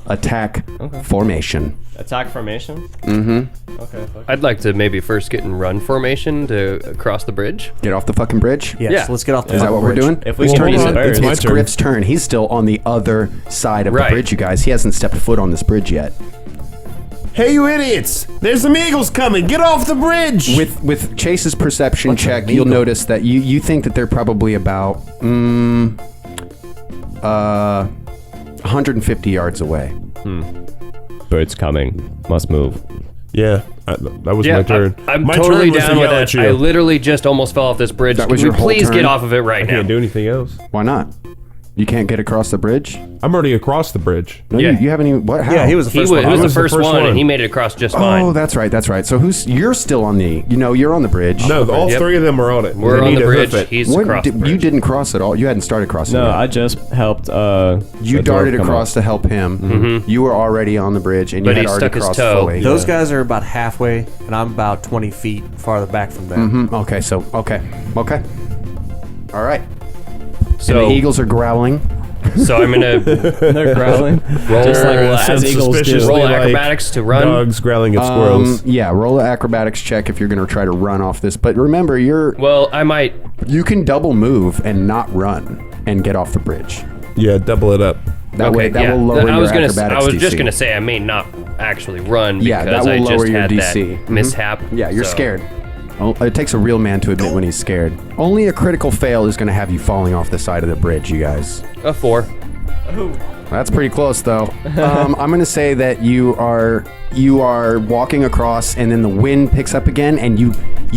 Attack formation. Attack formation? Mm-hmm. Okay. Fuck. I'd like to maybe first get in run formation to cross the bridge. Get off the fucking bridge. Yes, Yeah. let's get off the Is that what we're bridge. doing? If we Well, can hold use on, birds. it's my It's turn. Griff's turn. He's still on the other side of Right. the bridge, you guys. He hasn't stepped foot on this bridge yet. Hey, you idiots! There's some eagles coming! Get off the bridge! With Chase's perception What's check, an you'll eagle? notice that you think that they're probably about 150 yards away. Birds coming. Must move. Yeah, that was my turn. I'm my totally turn was to down with yell at that. you. I literally just almost fell off this bridge. That was Can your we whole please turn? get off of it right I now? can't do anything else. Why not? You can't get across the bridge? I'm already across the bridge. No, Yeah. you haven't even. What? How? Yeah, he was the He first was, one. it was I was the the first first one, one. and he made it across just Oh, fine. that's right. That's right. So you're still on the. You're on the bridge. No, all Yep. 3 of them are on it. We're They on need the to hoof bridge. it. He's What across the you bridge. didn't cross at all. You hadn't started crossing. No, yet. I just helped. You the dwarf darted come across up. to help him. You were already on the bridge, and you But had he already stuck his crossed toe. fully. Those guys are about halfway, and I'm about 20 feet farther back from them. Okay, so okay. All right. So, And the eagles are growling. so I'm gonna They're growling. Just like They're as eagles do. suspiciously roll like acrobatics to run. Dogs growling at squirrels. Yeah, roll an acrobatics check if you're going to try to run off this. But remember, Well, I might. you can double move and not run and get off the bridge. Yeah, double it up. That way, that will lower I was your gonna. acrobatics I was just DC. gonna say I may not actually run because Yeah, that will I lower just your had DC. that mishap. Yeah, you're so- scared. Oh, it takes a real man to admit when he's scared. Only a critical fail is going to have you falling off the side of the bridge, you guys. A 4. That's pretty close, though. I'm going to say that you are walking across, and then the wind picks up again, and you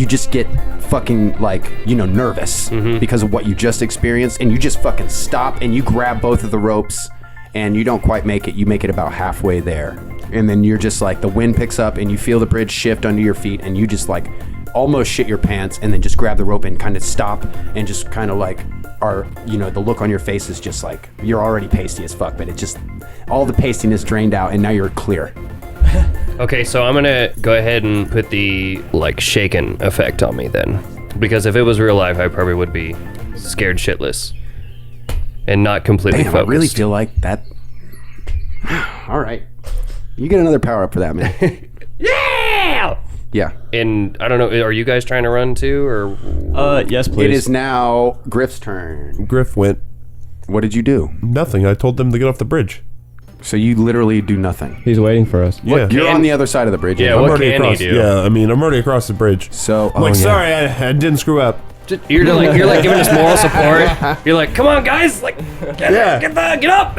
just get fucking, like, nervous because of what you just experienced, and you just fucking stop, and you grab both of the ropes, and you don't quite make it. You make it about halfway there, and then you're just like, the wind picks up, and you feel the bridge shift under your feet, and you just, like, almost shit your pants, and then just grab the rope and kind of stop, and just kind of, like, the look on your face is just like, you're already pasty as fuck, but it just, all the pastiness drained out, and now you're clear. Okay, so I'm gonna go ahead and put the, like, shaken effect on me then. Because if it was real life, I probably would be scared shitless. And not completely Damn, focused. I really feel like that. All right. You get another power up for that, man. Yeah! Yeah. And I don't know, are you guys trying to run too, or? Yes, please. It is now Griff's turn. Griff went. What did you do? Nothing. I told them to get off the bridge. So you literally do nothing. He's waiting for us. Yeah. You're on the other side of the bridge. Yeah, I'm what already can he across. do? Yeah, I mean, I'm already across the bridge. So, I'm like, sorry, I didn't screw up. You're like giving us moral support. You're like, come on, guys, like, get up.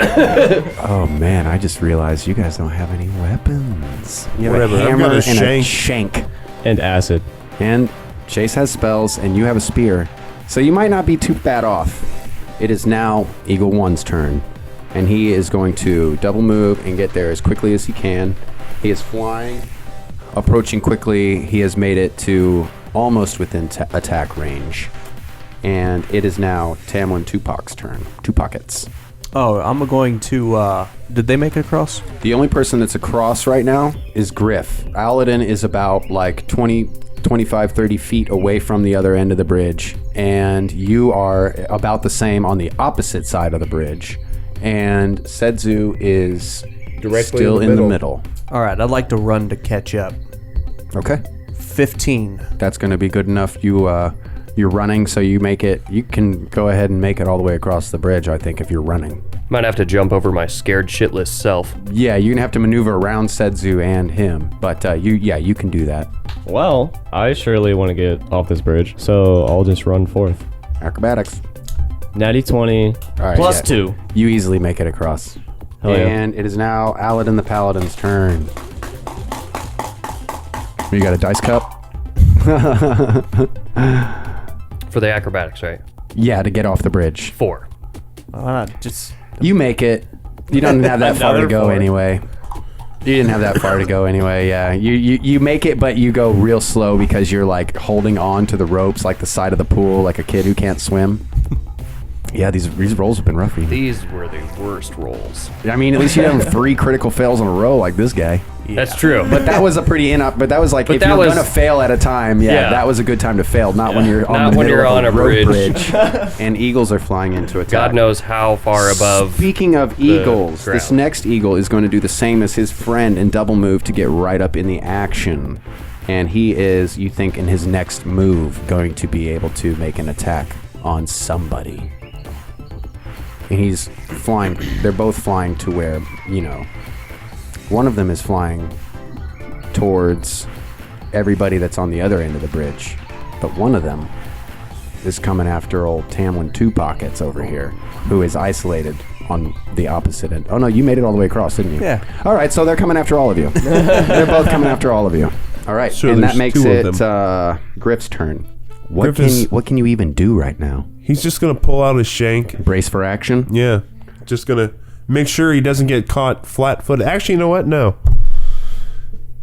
Oh man, I just realized you guys don't have any weapons. You have Whatever, a I've hammer got a and a shank. shank. And acid. And Chase has spells, and you have a spear. So you might not be too bad off. It is now Eagle 1's turn. And he is going to double move and get there as quickly as he can. He is flying, approaching quickly. He has made it to almost within attack range. And it is now Tamlin Tupac's turn. Two pockets. Oh, I'm going to, did they make it across? The only person that's across right now is Griff. Aladdin is about like 25, 30 feet away from the other end of the bridge. And you are about the same on the opposite side of the bridge. And Sedzu is Directly still in the middle. All right, I'd like to run to catch up. Okay. 15. That's going to be good enough. You're running, so you make it. You can go ahead and make it all the way across the bridge, I think, if you're running. Might have to jump over my scared shitless self. Yeah, you're going to have to maneuver around Sedzu and him. But you can do that. Well, I surely want to get off this bridge, so I'll just run forth. Acrobatics. Natty 20 All right, plus yeah. 2. You easily make it across. Hell yeah. And it is now Aladdin the Paladin's turn. You got a dice cup? For the acrobatics, right? Yeah, to get off the bridge. 4. Just You make it. You don't have that far to go 4. anyway. You didn't have that far to go anyway, yeah. You make it, but you go real slow because you're like holding on to the ropes like the side of the pool, like a kid who can't swim. Yeah, these rolls have been rough for you. These were the worst rolls. I mean, at least you have 3 critical fails in a row like this guy. That's true. But that was a pretty but that was like, if that you're was- gonna fail at a time, yeah, that was a good time to fail, not when you're on Not the when middle you're of on a a road bridge. and eagles are flying into attack. God knows how far above. Speaking of eagles, this ground. next eagle is going to do the same as his friend and double move to get right up in the action. And he is, you think, in his next move, going to be able to make an attack on somebody. And he's flying, they're both flying to where, one of them is flying towards everybody that's on the other end of the bridge. But one of them is coming after old Tamlin Two Pockets over here, who is isolated on the opposite end. Oh no, you made it all the way across, didn't you? Yeah. All right, so they're coming after all of you. They're both coming after all of you. All right, So and that there's makes 2 of it them. Griff's turn. Griff What can you even do right now? He's just gonna pull out his shank. Brace for action? Yeah, just gonna make sure he doesn't get caught flat-footed. Actually, you know what? No.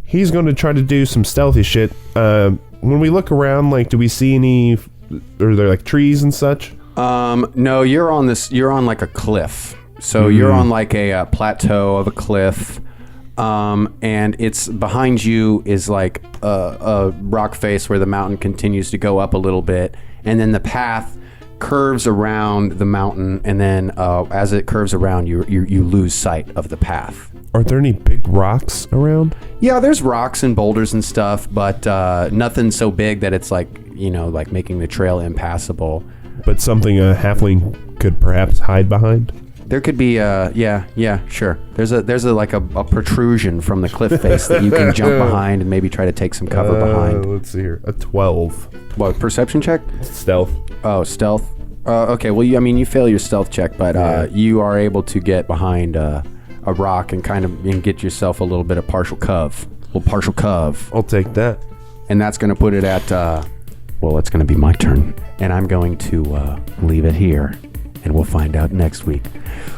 He's going to try to do some stealthy shit. When we look around, like, do we see any? Are there like trees and such? No, you're on like a cliff. So you're on like a plateau of a cliff. And it's behind you is like a rock face where the mountain continues to go up a little bit, and then the path curves around the mountain, and then as it curves around, you lose sight of the path. Are there any big rocks around? Yeah, there's rocks and boulders and stuff, but nothing so big that it's like, like making the trail impassable. But something a halfling could perhaps hide behind? There could be sure. There's a like a protrusion from the cliff face that you can jump behind and maybe try to take some cover behind. Let's see here. A 12. What, perception check? Stealth. Oh, stealth. Okay, well, you fail your stealth check, but you are able to get behind a rock and and get yourself a little bit of partial cove. I'll take that. And that's going to put it at, it's going to be my turn. And I'm going to leave it here. And we'll find out next week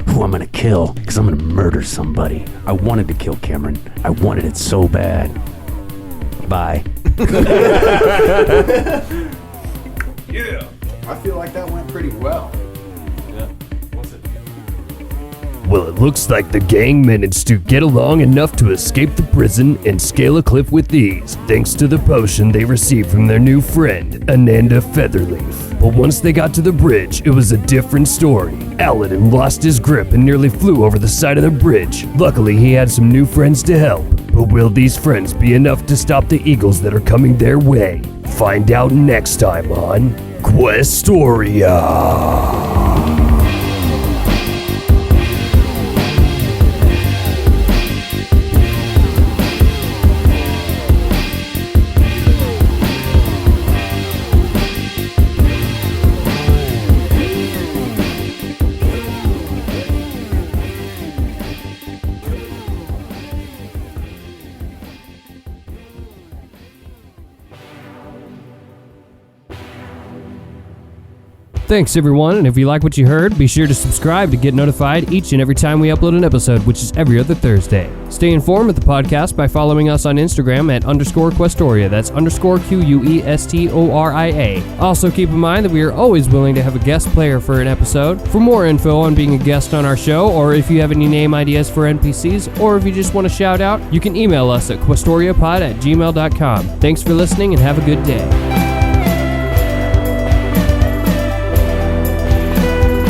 who I'm going to kill, because I'm going to murder somebody. I wanted to kill Cameron. I wanted it so bad. Bye. Yeah. I feel like that went pretty well. Well, it looks like the gang managed to get along enough to escape the prison and scale a cliff with ease, thanks to the potion they received from their new friend, Ananda Featherleaf. But once they got to the bridge, it was a different story. Aladdin lost his grip and nearly flew over the side of the bridge. Luckily, he had some new friends to help. But will these friends be enough to stop the eagles that are coming their way? Find out next time on Questoria. Thanks, everyone, and if you like what you heard, be sure to subscribe to get notified each and every time we upload an episode, which is every other Thursday. Stay informed with the podcast by following us on Instagram at _Questoria. That's _QUESTORIA. Also, keep in mind that we are always willing to have a guest player for an episode. For more info on being a guest on our show, or if you have any name ideas for NPCs, or if you just want to shout out, you can email us at QuestoriaPod@gmail.com. Thanks for listening and have a good day.